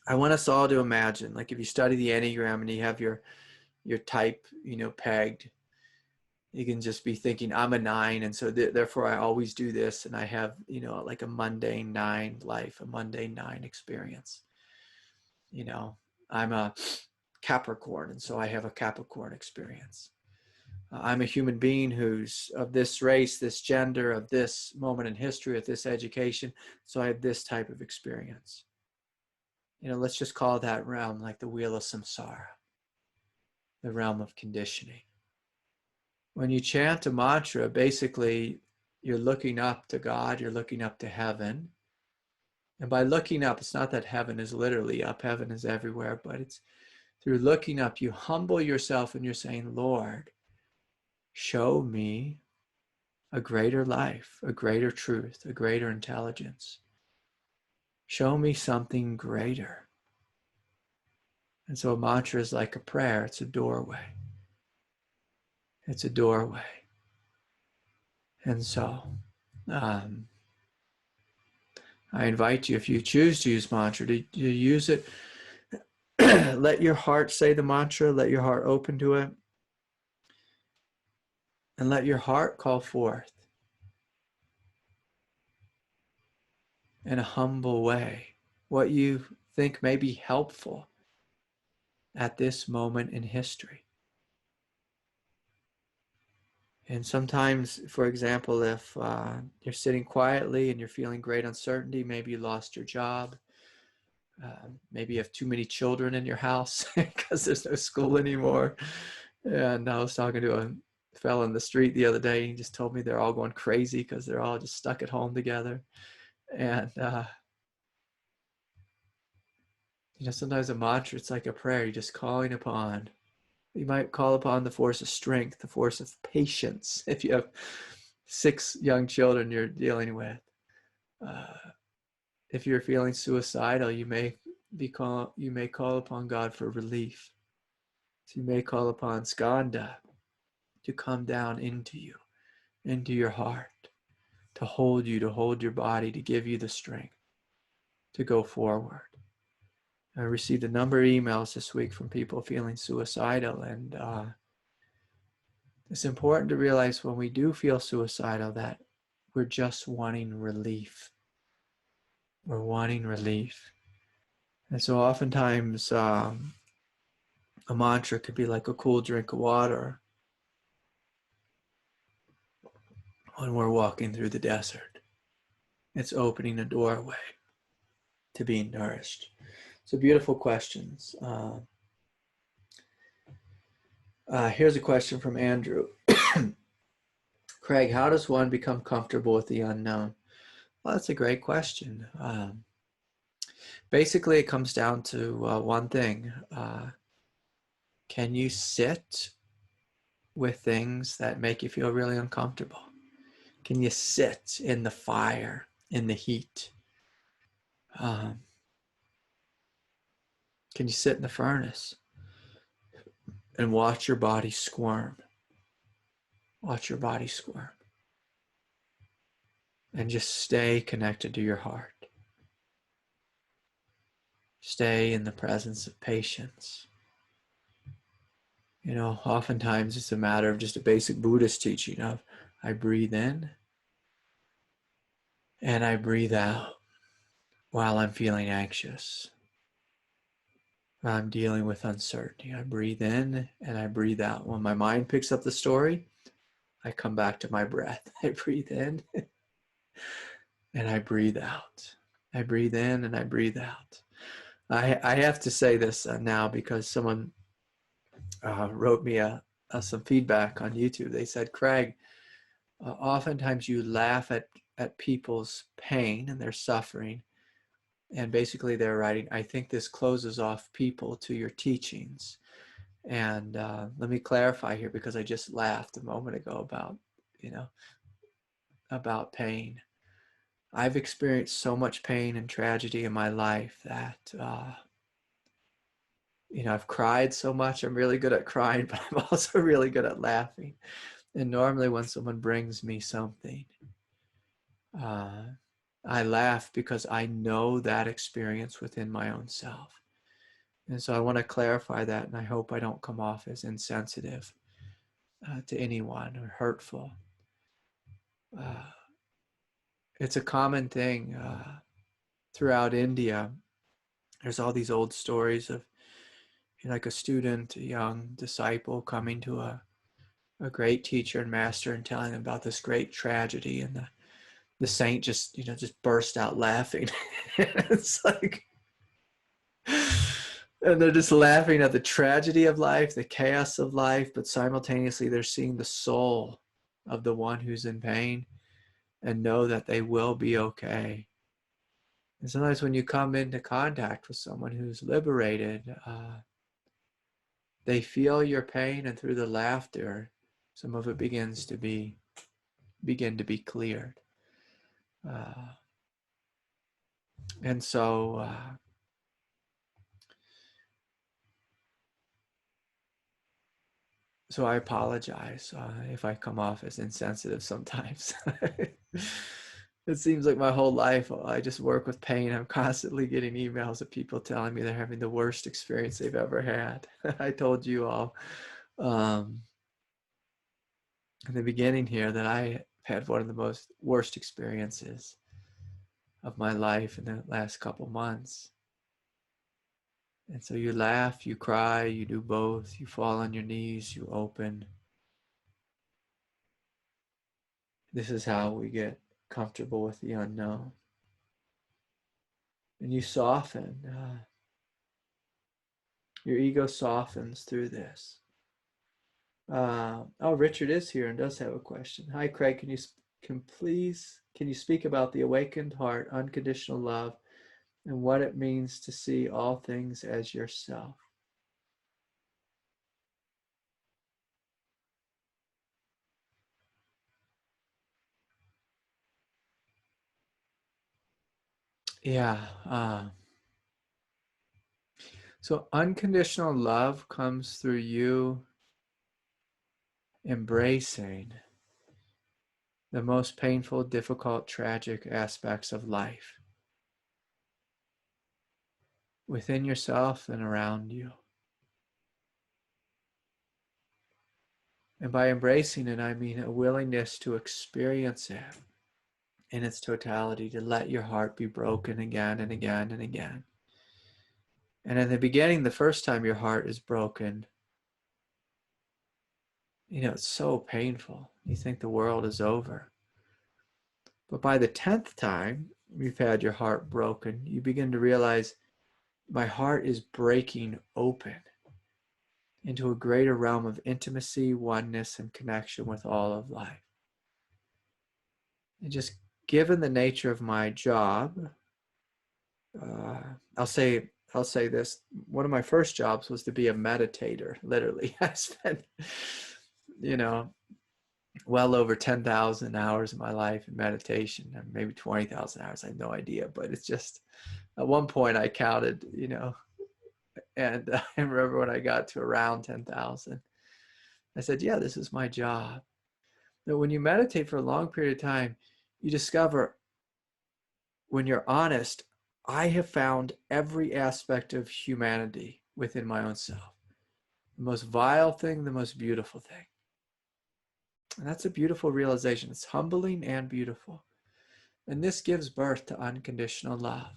I want us all to imagine, like if you study the Enneagram and you have your type, pegged, you can just be thinking, I'm a 9. And so therefore I always do this. And I have, like a mundane 9 life, a mundane 9 experience. I'm a Capricorn. And so I have a Capricorn experience. I'm a human being who's of this race, this gender, of this moment in history, of this education. So I have this type of experience. Let's just call that realm like the wheel of samsara, the realm of conditioning. When you chant a mantra, basically you're looking up to God, you're looking up to heaven. And by looking up, it's not that heaven is literally up, heaven is everywhere, but it's through looking up, you humble yourself and you're saying, Lord, show me a greater life, a greater truth, a greater intelligence. Show me something greater. And so a mantra is like a prayer, it's a doorway. It's a doorway. And so I invite you, if you choose to use mantra, to use it. Let your heart say the mantra, let your heart open to it, and let your heart call forth in a humble way what you think may be helpful at this moment in history. And sometimes, for example, if you're sitting quietly and you're feeling great uncertainty, maybe you lost your job, maybe you have too many children in your house because there's no school anymore. And I was talking to a fellow in the street the other day, and he just told me they're all going crazy because they're all just stuck at home together. And sometimes a mantra, it's like a prayer. You're just calling upon. You might call upon the force of strength, the force of patience. If you have 6 young children you're dealing with, if you're feeling suicidal, you may call upon God for relief. So you may call upon Skanda to come down into you, into your heart, to hold you, to hold your body, to give you the strength to go forward. I received a number of emails this week from people feeling suicidal, and it's important to realize when we do feel suicidal that we're just wanting relief. We're wanting relief. And so oftentimes a mantra could be like a cool drink of water when we're walking through the desert. It's opening a doorway to being nourished. So beautiful questions. Here's a question from Andrew. Craig, how does one become comfortable with the unknown? Well, that's a great question. Basically, it comes down to one thing. Can you sit with things that make you feel really uncomfortable? Can you sit in the fire, in the heat? Can you sit in the furnace and watch your body squirm? Watch your body squirm. And just stay connected to your heart. Stay in the presence of patience. You know, oftentimes it's a matter of just a basic Buddhist teaching of I breathe in and I breathe out while I'm feeling anxious. I'm dealing with uncertainty. I breathe in and I breathe out. When my mind picks up the story, I come back to my breath. I breathe in and I breathe out. I breathe in and I breathe out. I have to say this now because someone wrote me some feedback on YouTube. They said, Craig, oftentimes you laugh at people's pain and their suffering. And basically they're writing, I think this closes off people to your teachings. And let me clarify here because I just laughed a moment ago about, about pain. I've experienced so much pain and tragedy in my life that, I've cried so much. I'm really good at crying, but I'm also really good at laughing. And normally when someone brings me something, I laugh because I know that experience within my own self. And so I want to clarify that, and I hope I don't come off as insensitive to anyone or hurtful. It's a common thing throughout India. There's all these old stories of like a student, a young disciple coming to a great teacher and master and telling them about this great tragedy, and the saint just burst out laughing. It's like, and they're just laughing at the tragedy of life, the chaos of life, but simultaneously they're seeing the soul of the one who's in pain and know that they will be okay. And sometimes when you come into contact with someone who's liberated, they feel your pain, and through the laughter, some of it begin to be cleared. And so I apologize if I come off as insensitive sometimes. It seems like my whole life I just work with pain. I'm constantly getting emails of people telling me they're having the worst experience they've ever had. I told you all in the beginning here that I had one of the worst experiences of my life in the last couple months. And so you laugh, you cry, you do both, you fall on your knees, you open. This is how we get comfortable with the unknown. And you soften. Your ego softens through this. Richard is here and does have a question. Hi, Craig. Can you speak about the awakened heart, unconditional love, and what it means to see all things as yourself? Yeah. So unconditional love comes through you embracing the most painful, difficult, tragic aspects of life within yourself and around you. And by embracing it, I mean a willingness to experience it in its totality, to let your heart be broken again and again and again. And in the beginning, the first time your heart is broken, it's so painful. You think the world is over. But by the 10th time you've had your heart broken, you begin to realize my heart is breaking open into a greater realm of intimacy, oneness, and connection with all of life. And just given the nature of my job, I'll say this. One of my first jobs was to be a meditator. Literally, I spent, well over 10,000 hours of my life in meditation, and maybe 20,000 hours. I have no idea, but it's just, at one point I counted, and I remember when I got to around 10,000, I said, yeah, this is my job. But when you meditate for a long period of time, you discover, when you're honest, I have found every aspect of humanity within my own self. The most vile thing, the most beautiful thing. And that's a beautiful realization. It's humbling and beautiful. And this gives birth to unconditional love.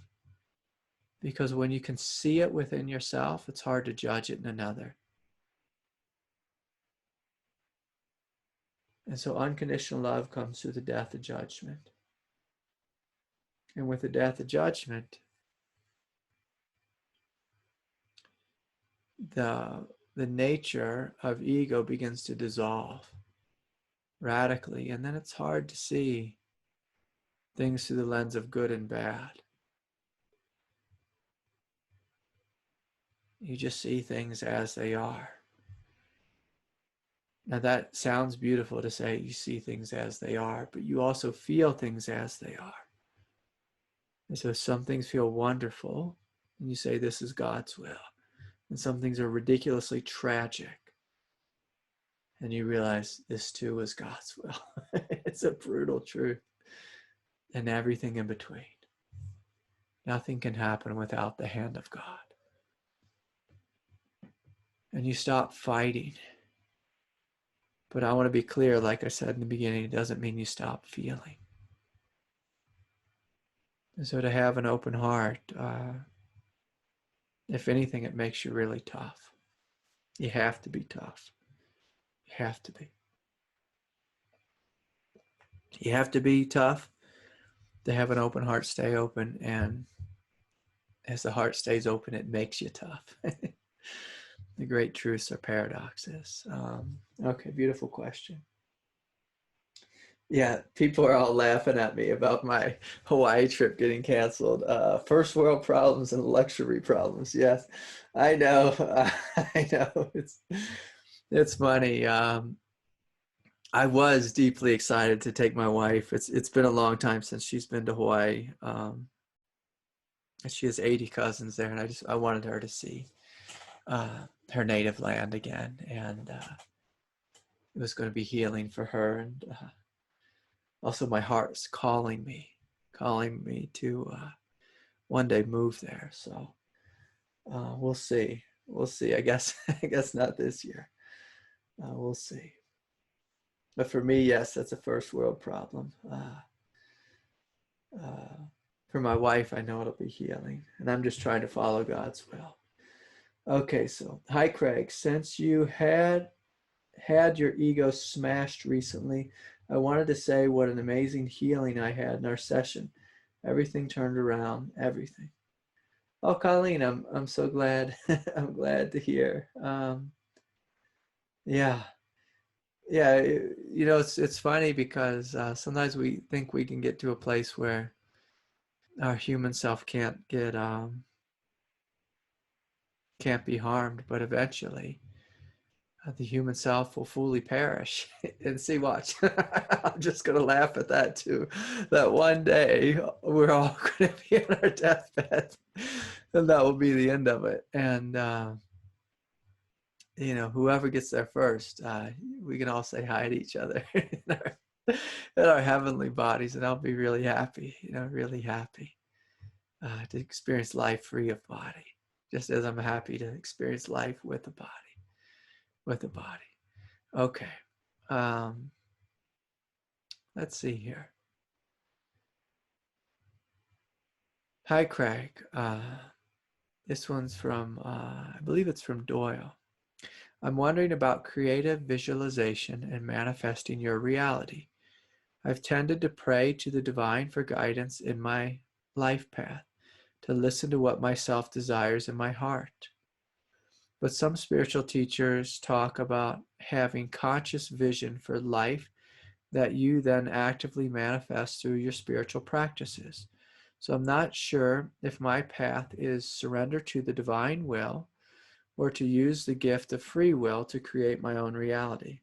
Because when you can see it within yourself, it's hard to judge it in another. And so unconditional love comes through the death of judgment. And with the death of judgment, the nature of ego begins to dissolve radically. And then it's hard to see things through the lens of good and bad. You just see things as they are. Now that sounds beautiful to say you see things as they are, but you also feel things as they are. And so some things feel wonderful, and you say this is God's will. And some things are ridiculously tragic, and you realize this too is God's will. It's a brutal truth. And everything in between. Nothing can happen without the hand of God. And you stop fighting. But I want to be clear, like I said in the beginning, it doesn't mean you stop feeling. And so to have an open heart, if anything, it makes you really tough. You have to be tough. You have to be. You have to be tough to have an open heart stay open. And as the heart stays open, it makes you tough. The great truths are paradoxes. Okay, beautiful question. Yeah, people are all laughing at me about my Hawaii trip getting canceled. First world problems and luxury problems. Yes, I know. I know. It's funny. I was deeply excited to take my wife. It's been a long time since she's been to Hawaii. She has 80 cousins there, and I wanted her to see her native land again, and it was going to be healing for her. And also my heart's calling me to one day move there. So we'll see. I guess not this year. We'll see. But for me, yes, that's a first world problem. For my wife, I know it'll be healing, and I'm just trying to follow God's will. Okay, so hi Craig. Since you had your ego smashed recently, I wanted to say what an amazing healing I had in our session. Everything turned around, everything. Oh, Colleen, I'm so glad. I'm glad to hear. Yeah. It's funny because sometimes we think we can get to a place where our human self can't be harmed, but eventually the human self will fully perish. And see, watch. I'm just going to laugh at that too. That one day we're all going to be on our deathbed, and that will be the end of it. And whoever gets there first, we can all say hi to each other in our heavenly bodies, and I'll be really happy, really happy to experience life free of body, just as I'm happy to experience life with the body. Okay. Let's see here. Hi, Craig. This one's from, I believe it's from Doyle. I'm wondering about creative visualization and manifesting your reality. I've tended to pray to the divine for guidance in my life path, to listen to what myself desires in my heart. But some spiritual teachers talk about having conscious vision for life that you then actively manifest through your spiritual practices. So I'm not sure if my path is surrender to the divine will or to use the gift of free will to create my own reality.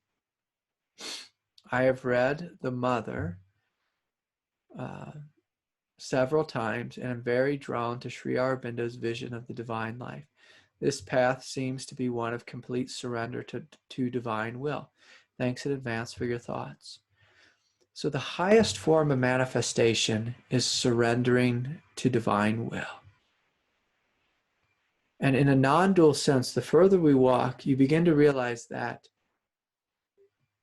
I have read The Mother several times and am very drawn to Sri Aurobindo's vision of the divine life. This path seems to be one of complete surrender to divine will. Thanks in advance for your thoughts. So the highest form of manifestation is surrendering to divine will. And in a non-dual sense, the further we walk, you begin to realize that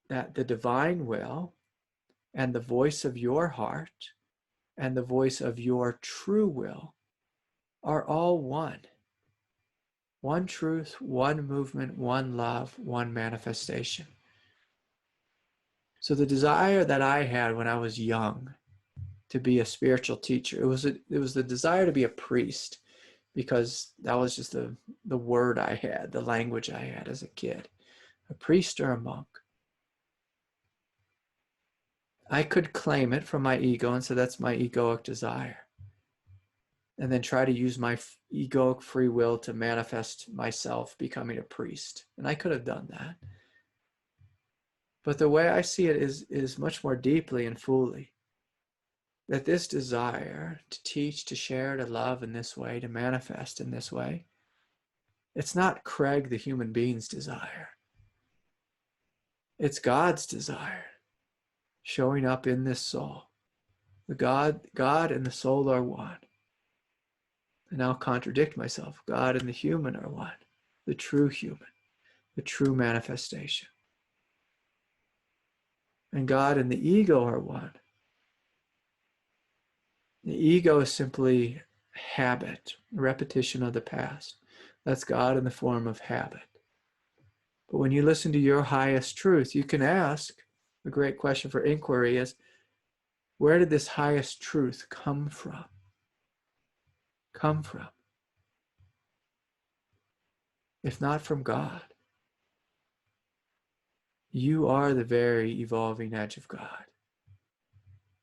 the divine will and the voice of your heart and the voice of your true will are all one. One truth, one movement, one love, one manifestation. So the desire that I had when I was young to be a spiritual teacher, it was the desire to be a priest, because that was just the word I had, the language I had as a kid, a priest or a monk. I could claim it from my ego and say that's my egoic desire, and then try to use my egoic free will to manifest myself becoming a priest. And I could have done that. But the way I see it is much more deeply and fully. That this desire to teach, to share, to love in this way, to manifest in this way, it's not Craig the human being's desire. It's God's desire showing up in this soul. The God and the soul are one. And I'll contradict myself. God and the human are one. The true human, the true manifestation. And God and the ego are one. The ego is simply habit, repetition of the past. That's God in the form of habit. But when you listen to your highest truth, you can ask, a great question for inquiry is, where did this highest truth come from? Come from? If not from God. You are the very evolving edge of God.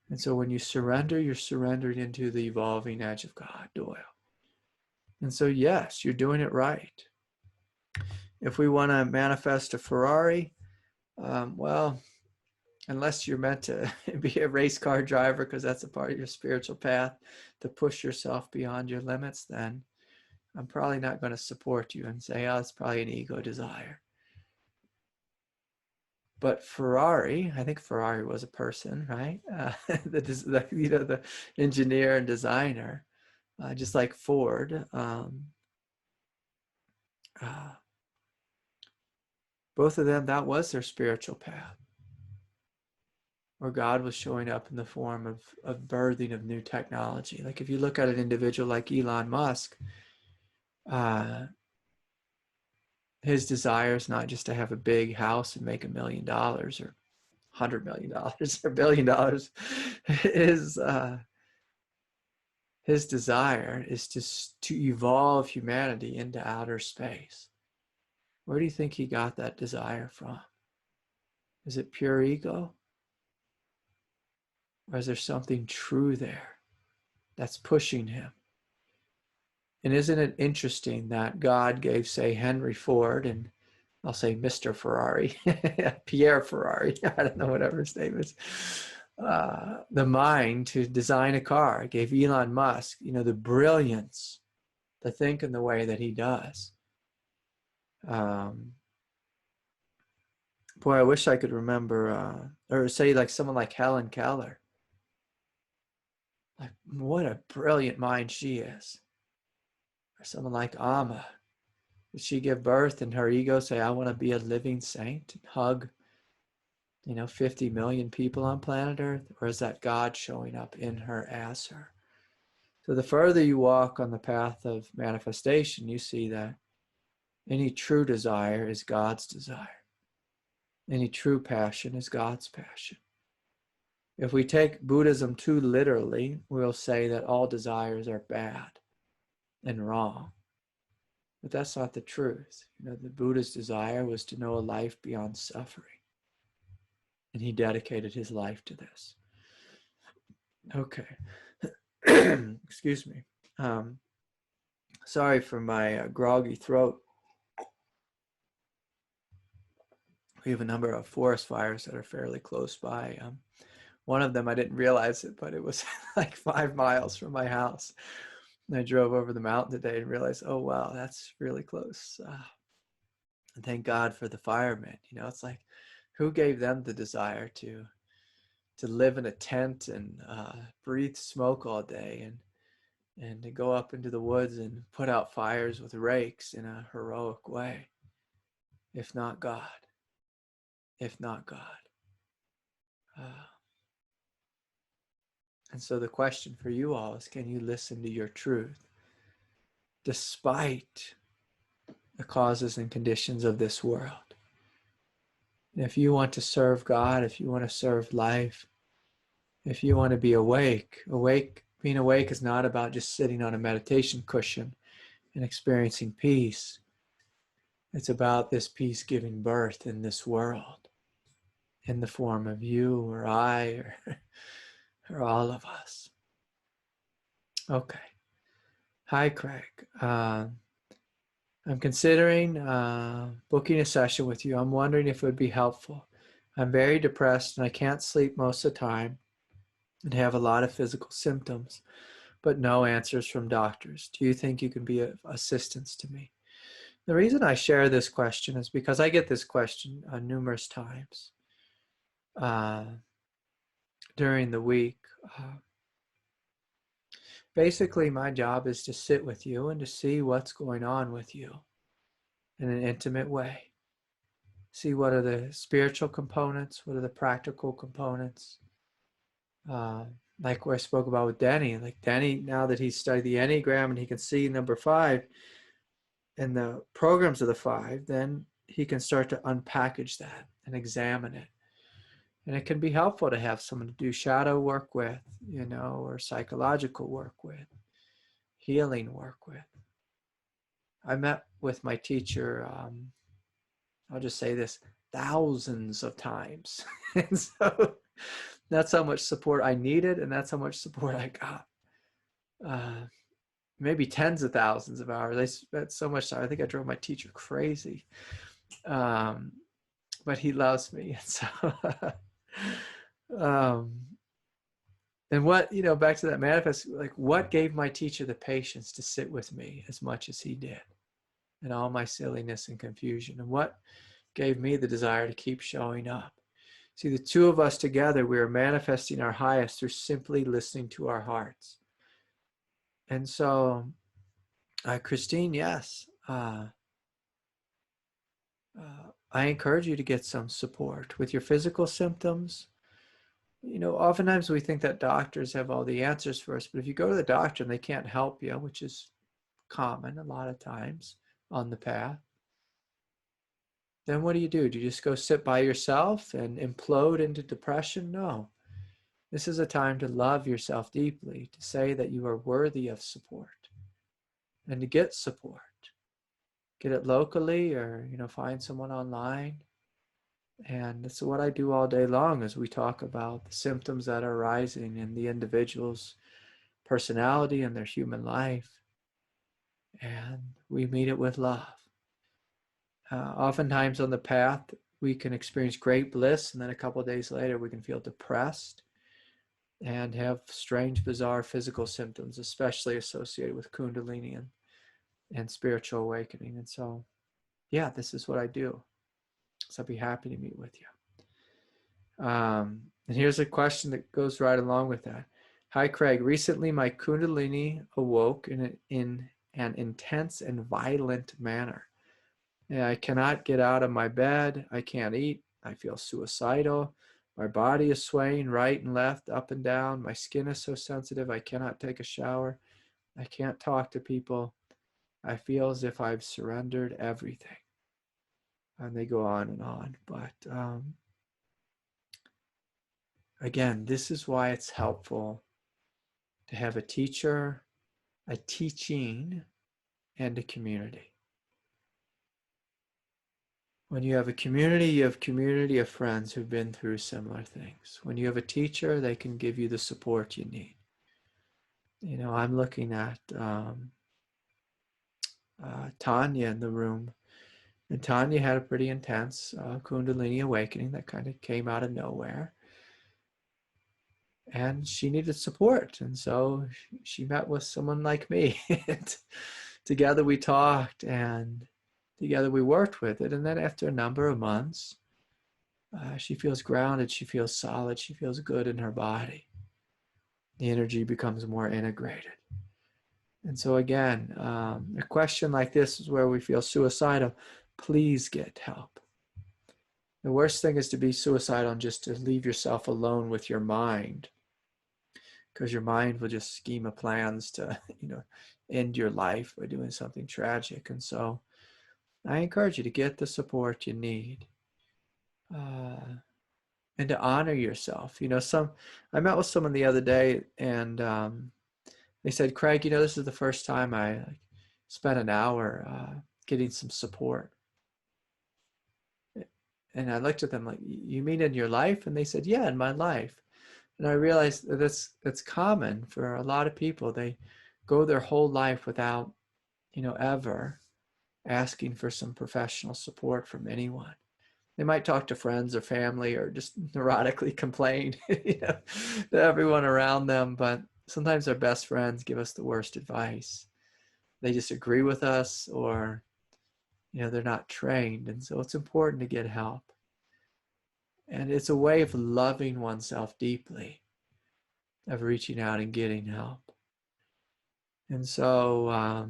And so when you surrender, you're surrendered into the evolving edge of God, Doyle. And so yes, you're doing it right. If we want to manifest a Ferrari, well, unless you're meant to be a race car driver, because that's a part of your spiritual path, to push yourself beyond your limits, then I'm probably not going to support you and say, oh, it's probably an ego desire. But Ferrari, I think Ferrari was a person, right? The engineer and designer, just like Ford. Both of them, that was their spiritual path, where God was showing up in the form of birthing of new technology. Like if you look at an individual like Elon Musk, his desire is not just to have a big house and make $1 million or $100 million or $1 billion. His desire is to evolve humanity into outer space. Where do you think he got that desire from? Is it pure ego? Or is there something true there that's pushing him? And isn't it interesting that God gave, say, Henry Ford, and I'll say Mr. Ferrari, Pierre Ferrari, I don't know, whatever his name is, the mind to design a car. It gave Elon Musk, the brilliance to think in the way that he does. Boy, I wish I could remember, or say like someone like Helen Keller. Like, what a brilliant mind she is. Or someone like Amma. Did she give birth and her ego say, I want to be a living saint and hug, 50 million people on planet Earth? Or is that God showing up in her as her? So the further you walk on the path of manifestation, you see that any true desire is God's desire. Any true passion is God's passion. If we take Buddhism too literally, we'll say that all desires are bad and wrong. But that's not the truth. The Buddha's desire was to know a life beyond suffering. And he dedicated his life to this. Okay. Excuse me. Sorry for my groggy throat. We have a number of forest fires that are fairly close by. One of them, I didn't realize it, but it was like 5 miles from my house. And I drove over the mountain today and realized, oh, wow, that's really close. And thank God for the firemen. It's like, who gave them the desire to live in a tent and breathe smoke all day and to go up into the woods and put out fires with rakes in a heroic way? If not God. If not God. And so the question for you all is, can you listen to your truth despite the causes and conditions of this world? And if you want to serve God, if you want to serve life, if you want to be being awake is not about just sitting on a meditation cushion and experiencing peace. It's about this peace giving birth in this world in the form of you or I or all of us. Okay. Hi, Craig. I'm considering booking a session with you. I'm wondering if it would be helpful. I'm very depressed and I can't sleep most of the time and have a lot of physical symptoms, but no answers from doctors. Do you think you can be of assistance to me? The reason I share this question is because I get this question numerous times during the week. Basically, my job is to sit with you and to see what's going on with you in an intimate way. See what are the spiritual components, what are the practical components. Like what I spoke about with Denny. Like Denny, now that he's studied the Enneagram and he can see number 5 and the programs of the 5, then he can start to unpackage that and examine it. And it can be helpful to have someone to do shadow work with, or psychological work with, healing work with. I met with my teacher, I'll just say this, thousands of times. And so that's how much support I needed, and that's how much support I got. Maybe tens of thousands of hours. I spent so much time. I think I drove my teacher crazy. But he loves me. And so and what, back to that manifest, like what gave my teacher the patience to sit with me as much as he did and all my silliness and confusion? And what gave me the desire to keep showing up? See, the two of us together, we are manifesting our highest through simply listening to our hearts. And so, Christine, yes, I encourage you to get some support with your physical symptoms. Oftentimes we think that doctors have all the answers for us, but if you go to the doctor and they can't help you, which is common a lot of times on the path, then what do? Do you just go sit by yourself and implode into depression? No. This is a time to love yourself deeply, to say that you are worthy of support and to get support. Get it locally or, find someone online. And that's what I do all day long as we talk about the symptoms that are arising in the individual's personality and their human life. And we meet it with love. Oftentimes on the path, we can experience great bliss, and then a couple of days later, we can feel depressed and have strange, bizarre physical symptoms, especially associated with kundalini and spiritual awakening. And so, yeah, this is what I do. So I'd be happy to meet with you. And here's a question that goes right along with that. Hi, Craig. Recently, my kundalini awoke in an intense and violent manner. Yeah, I cannot get out of my bed. I can't eat. I feel suicidal. My body is swaying right and left, up and down. My skin is so sensitive. I cannot take a shower. I can't talk to people. I feel as if I've surrendered everything. And they go on and on. But again, this is why it's helpful to have a teacher, a teaching, and a community. When you have a community, you have community of friends who've been through similar things. When you have a teacher, they can give you the support you need. You know, I'm looking at Tanya in the room, and Tanya had a pretty intense kundalini awakening that kind of came out of nowhere. And she needed support. And so she met with someone like me. Together we talked, and together we worked with it. And then after a number of months, she feels grounded. She feels solid. She feels good in her body. The energy becomes more integrated. And so again, a question like this is where we feel suicidal. Please get help. The worst thing is to be suicidal and just to leave yourself alone with your mind, because your mind will just scheme of plans to, end your life by doing something tragic. And so I encourage you to get the support you need, and to honor yourself. I met with someone the other day, and they said, Craig, this is the first time I spent an hour getting some support. And I looked at them like, you mean in your life? And they said, yeah, in my life. And I realized that that's common for a lot of people. They go their whole life without, ever asking for some professional support from anyone. They might talk to friends or family or just neurotically complain, to everyone around them. But sometimes our best friends give us the worst advice. They disagree with us, or, they're not trained. And so it's important to get help. And it's a way of loving oneself deeply, of reaching out and getting help. And so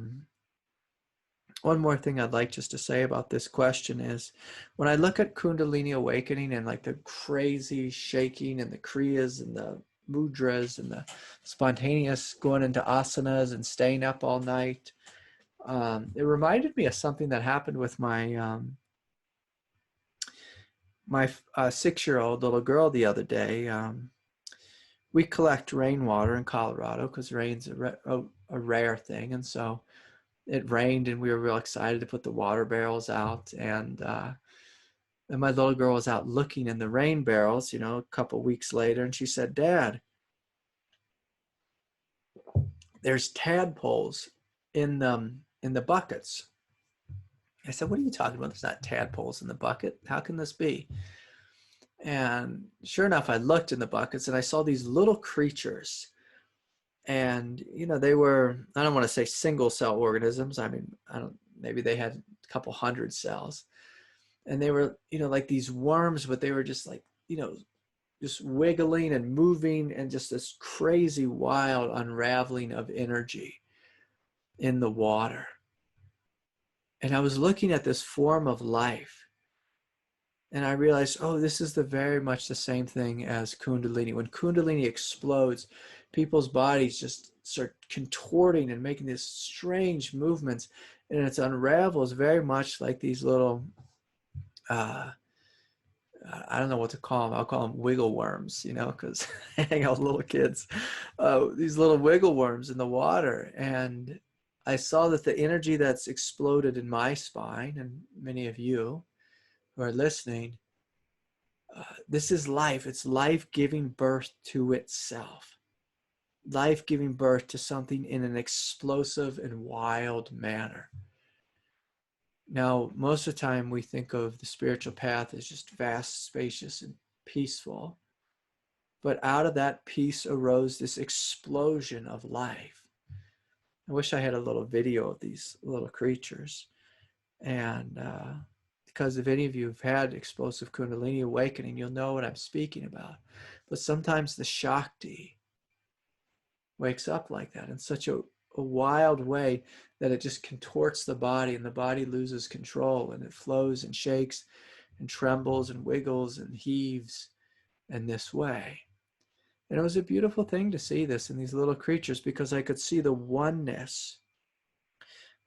one more thing I'd like just to say about this question is, when I look at Kundalini awakening and like the crazy shaking and the kriyas and the mudras and the spontaneous going into asanas and staying up all night, it reminded me of something that happened with my 6-year-old little girl the other day. We collect rainwater in Colorado because rain's a rare thing. And so it rained, and we were real excited to put the water barrels out. And my little girl was out looking in the rain barrels, a couple weeks later, and she said, Dad, there's tadpoles in the buckets. I said, what are you talking about? There's not tadpoles in the bucket. How can this be? And sure enough, I looked in the buckets and I saw these little creatures. And, they were, I don't want to say single cell organisms. I mean, maybe they had a couple hundred cells. And they were, like these worms, but they were just like, just wiggling and moving, and just this crazy, wild unraveling of energy in the water. And I was looking at this form of life, and I realized, this is very much the same thing as Kundalini. When Kundalini explodes, people's bodies just start contorting and making these strange movements, and it unravels very much like these little, I don't know what to call them. I'll call them wiggle worms, because I hang out with little kids. These little wiggle worms in the water. And I saw that the energy that's exploded in my spine, and many of you who are listening, this is life. It's life giving birth to itself. Life giving birth to something in an explosive and wild manner. Now, most of the time we think of the spiritual path as just vast, spacious, and peaceful. But out of that peace arose this explosion of life. I wish I had a little video of these little creatures. And because if any of you have had explosive kundalini awakening, you'll know what I'm speaking about. But sometimes the Shakti wakes up like that in such a wild way that it just contorts the body, and the body loses control, and it flows and shakes and trembles and wiggles and heaves in this way. And it was a beautiful thing to see this in these little creatures, because I could see the oneness,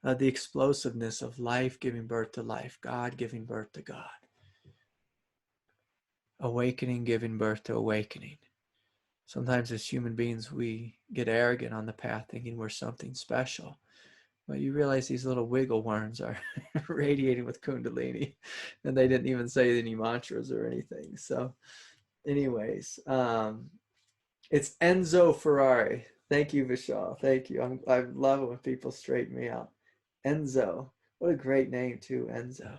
the explosiveness of life giving birth to life, God giving birth to God, awakening giving birth to awakening. Sometimes as human beings, we get arrogant on the path thinking we're something special. But you realize these little wiggle worms are radiating with kundalini, and they didn't even say any mantras or anything. So anyways, it's Enzo Ferrari. Thank you, Vishal. Thank you. I love it when people straighten me out. Enzo. What a great name too, Enzo.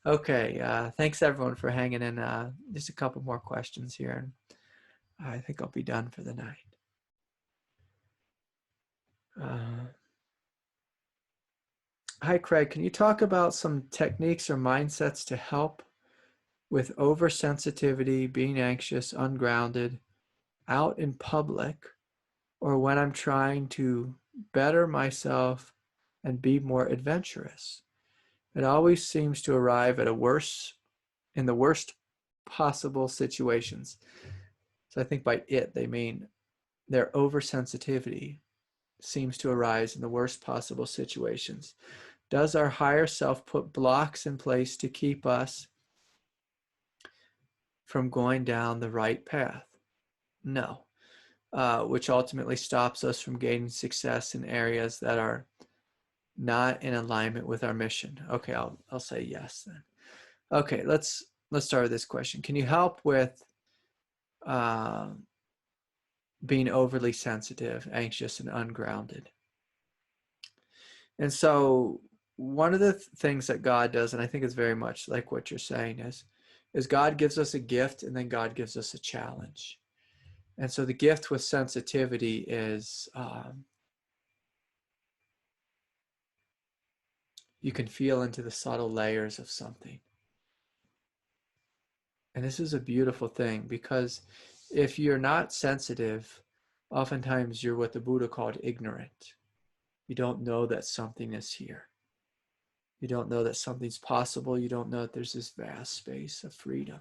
Okay, thanks everyone for hanging in. Just a couple more questions here, and I think I'll be done for the night. Hi, Craig. Can you talk about some techniques or mindsets to help with oversensitivity, being anxious, ungrounded, out in public, or when I'm trying to better myself and be more adventurous? It always seems to arrive at in the worst possible situations. So I think by it, they mean their oversensitivity seems to arise in the worst possible situations. Does our higher self put blocks in place to keep us from going down the right path? No. Which ultimately stops us from gaining success in areas that are not in alignment with our mission. Okay, I'll say yes then. Okay, let's start with this question. Can you help with being overly sensitive, anxious, and ungrounded? And so one of the things that God does, and I think it's very much like what you're saying, is God gives us a gift, and then God gives us a challenge. And so the gift with sensitivity is you can feel into the subtle layers of something. And this is a beautiful thing, because if you're not sensitive, oftentimes you're what the Buddha called ignorant. You don't know that something is here. You don't know that something's possible. You don't know that there's this vast space of freedom.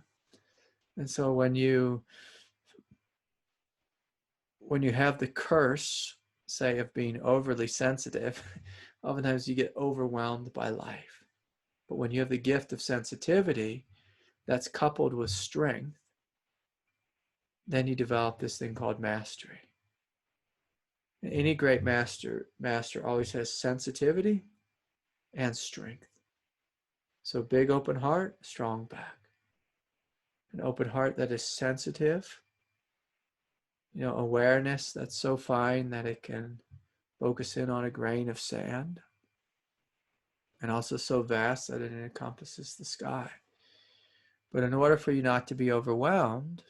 And so when you have the curse, say, of being overly sensitive, oftentimes you get overwhelmed by life. But when you have the gift of sensitivity that's coupled with strength, then you develop this thing called mastery. Any great master always has sensitivity and strength. So big open heart, strong back. An open heart that is sensitive, awareness that's so fine that it can focus in on a grain of sand, and also so vast that it encompasses the sky. But in order for you not to be overwhelmed,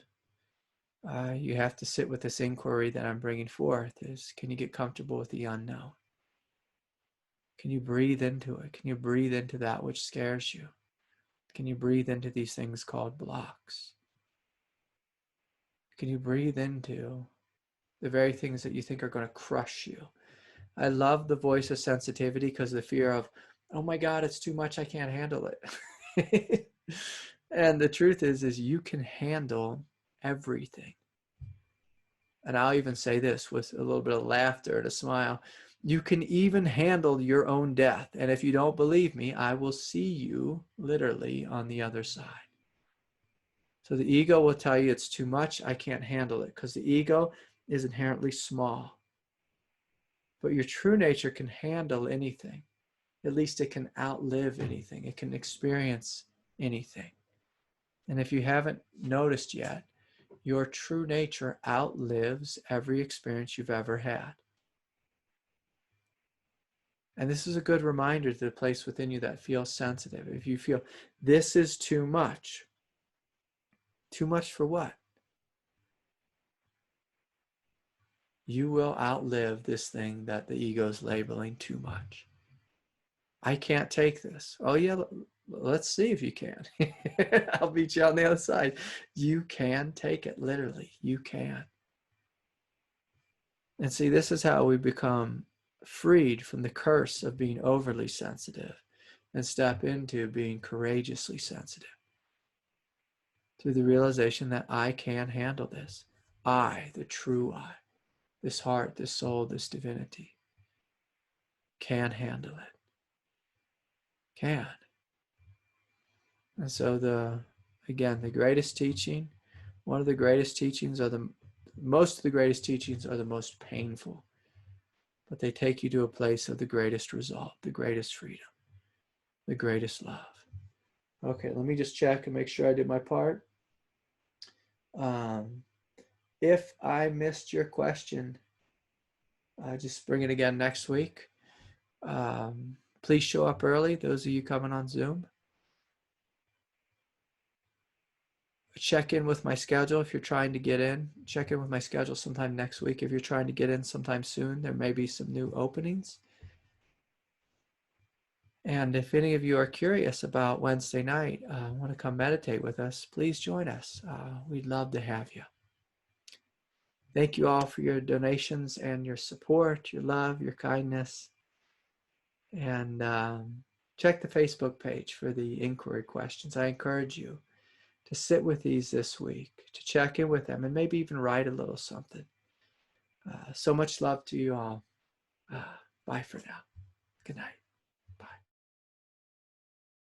you have to sit with this inquiry that I'm bringing forth is, can you get comfortable with the unknown? Can you breathe into it? Can you breathe into that which scares you? Can you breathe into these things called blocks? Can you breathe into the very things that you think are going to crush you? I love the voice of sensitivity because the fear of, oh my God, it's too much, I can't handle it. And the truth is you can handle everything. And I'll even say this with a little bit of laughter and a smile. You can even handle your own death. And if you don't believe me, I will see you literally on the other side. So the ego will tell you it's too much, I can't handle it, because the ego is inherently small. But your true nature can handle anything. At least it can outlive anything. It can experience anything. And if you haven't noticed yet, your true nature outlives every experience you've ever had. And this is a good reminder to the place within you that feels sensitive. If you feel this is too much for what? You will outlive this thing that the ego is labeling too much. I can't take this. Oh yeah, let's see if you can. I'll meet you on the other side. You can take it, literally. You can. And see, this is how we become freed from the curse of being overly sensitive and step into being courageously sensitive through the realization that I can handle this. I, the true I, this heart, this soul, this divinity, can handle it. Can. And so the greatest teaching, one of the greatest teachings most of the greatest teachings are the most painful, but they take you to a place of the greatest result, the greatest freedom, the greatest love. Okay, let me just check and make sure I did my part. If I missed your question, just bring it again next week. Please show up early, those of you coming on Zoom. Check in with my schedule if you're trying to get in. Check in with my schedule sometime next week if you're trying to get in sometime soon. There may be some new openings. And if any of you are curious about Wednesday night, want to come meditate with us, please join us. We'd love to have you. Thank you all for your donations and your support, your love, your kindness. And check the Facebook page for the inquiry questions. I encourage you to sit with these this week, to check in with them, and maybe even write a little something. So much love to you all. Bye for now. Good night.